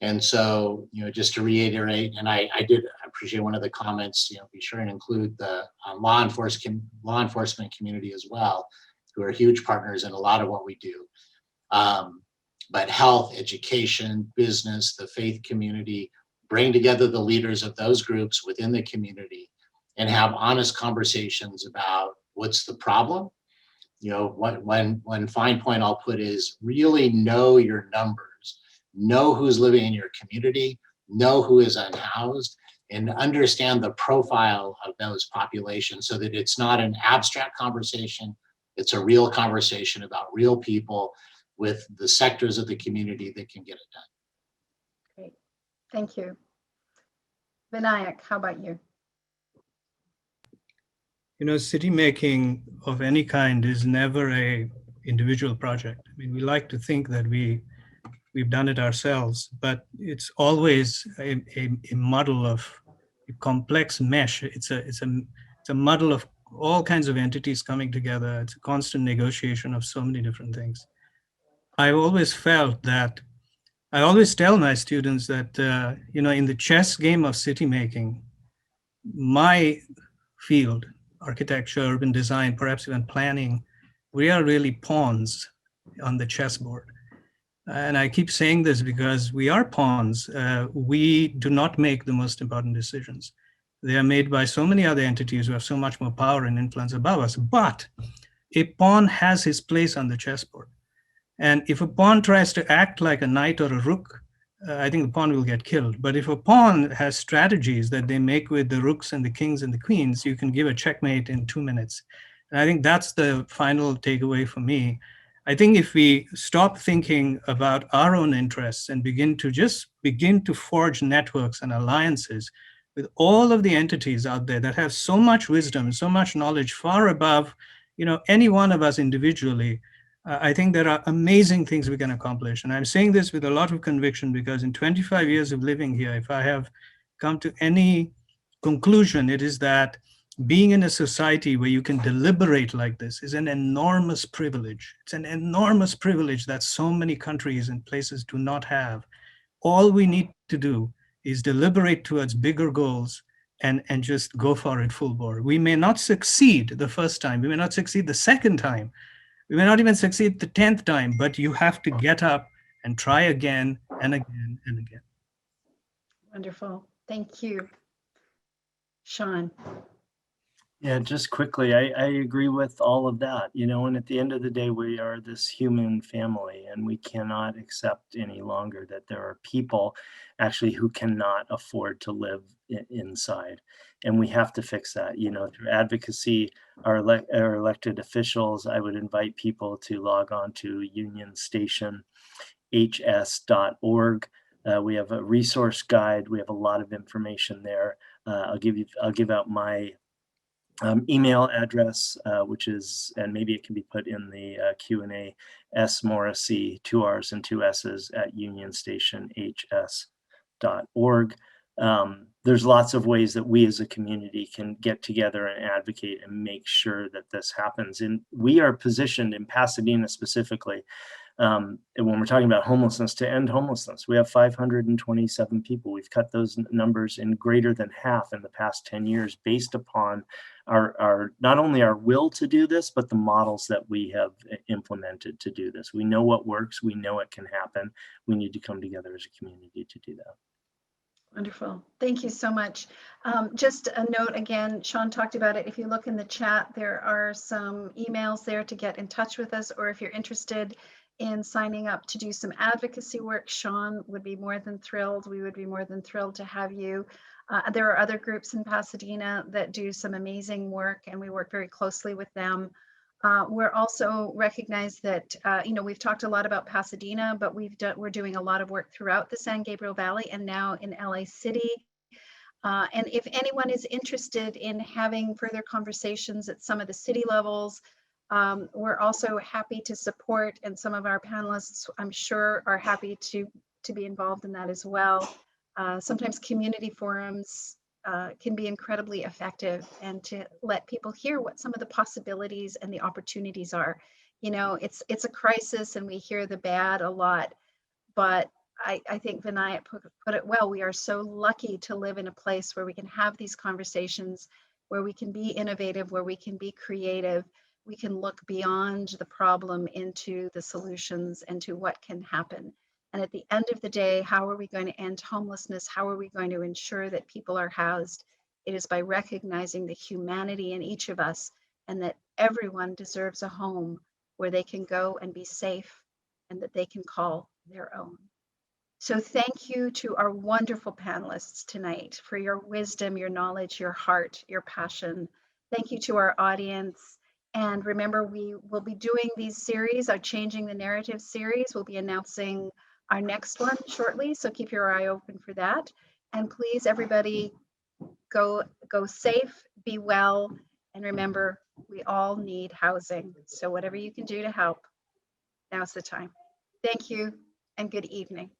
[SPEAKER 2] And so, just to reiterate, and I did appreciate one of the comments, be sure and include the law enforcement community as well, who are huge partners in a lot of what we do. But health, education, business, the faith community, bring together the leaders of those groups within the community and have honest conversations about what's the problem. One fine point I'll put is really know your numbers. Know who's living in your community, know who is unhoused, and understand the profile of those populations so that it's not an abstract conversation, it's a real conversation about real people with the sectors of the community that can get it done.
[SPEAKER 1] Great, thank you. Vinayak, how about you?
[SPEAKER 4] City making of any kind is never a individual project. I mean, we like to think that we've done it ourselves, but it's always a muddle of a complex mesh. It's a muddle of all kinds of entities coming together. It's a constant negotiation of so many different things. I've always felt that, I always tell my students that, in the chess game of city making, my field, architecture, urban design, perhaps even planning, we are really pawns on the chessboard. And I keep saying this because we are pawns. We do not make the most important decisions. They are made by so many other entities who have so much more power and influence above us. But a pawn has his place on the chessboard. And if a pawn tries to act like a knight or a rook, I think the pawn will get killed. But if a pawn has strategies that they make with the rooks and the kings and the queens, you can give a checkmate in 2 minutes. And I think that's the final takeaway for me. I think if we stop thinking about our own interests and begin to forge networks and alliances with all of the entities out there that have so much wisdom, so much knowledge, far above, any one of us individually, I think there are amazing things we can accomplish. And I'm saying this with a lot of conviction because in 25 years of living here, if I have come to any conclusion, it is that being in a society where you can deliberate like this is an enormous privilege. It's an enormous privilege that so many countries and places do not have. All we need to do is deliberate towards bigger goals and just go for it full bore. We may not succeed the first time. We may not succeed the second time. We may not even succeed the 10th time, but you have to get up and try again and again and again.
[SPEAKER 1] Wonderful. Thank you. Shawn.
[SPEAKER 3] Yeah, just quickly, I agree with all of that, and at the end of the day, we are this human family and we cannot accept any longer that there are people actually who cannot afford to live inside. And we have to fix that, through advocacy, our elected officials. I would invite people to log on to unionstationhs.org. We have a resource guide. We have a lot of information there. I'll give out my email address, which is, and maybe it can be put in the Q&A, Morrissey, 2 R's and 2 S's @unionstationhs.org. There's lots of ways that we as a community can get together and advocate and make sure that this happens. And we are positioned in Pasadena specifically, and when we're talking about homelessness, to end homelessness. We have 527 people. We've cut those numbers in greater than half in the past 10 years based upon our not only our will to do this, but the models that we have implemented to do this. We know what works. We know it can happen. We need to come together as a community to do that.
[SPEAKER 1] Wonderful. Thank you so much. Just a note again, Shawn talked about it. If you look in the chat, there are some emails there to get in touch with us, or if you're interested in signing up to do some advocacy work, Shawn would be more than thrilled. We would be more than thrilled to have you. There are other groups in Pasadena that do some amazing work, and we work very closely with them. We're also recognized that, we've talked a lot about Pasadena, but we're doing a lot of work throughout the San Gabriel Valley and now in LA City. And if anyone is interested in having further conversations at some of the city levels, we're also happy to support, and some of our panelists, I'm sure, are happy to be involved in that as well. Sometimes community forums can be incredibly effective, and to let people hear what some of the possibilities and the opportunities are. It's a crisis and we hear the bad a lot, but I think Vinayak put it well. We are so lucky to live in a place where we can have these conversations, where we can be innovative, where we can be creative. We can look beyond the problem into the solutions and to what can happen. And at the end of the day, how are we going to end homelessness? How are we going to ensure that people are housed? It is by recognizing the humanity in each of us, and that everyone deserves a home where they can go and be safe and that they can call their own. So thank you to our wonderful panelists tonight for your wisdom, your knowledge, your heart, your passion. Thank you to our audience. And remember, we will be doing these series, our Changing the Narrative series. We'll be announcing our next one shortly, so keep your eye open for that. And please, everybody, go safe, be well, and remember, we all need housing. So whatever you can do to help, now's the time. Thank you, and good evening.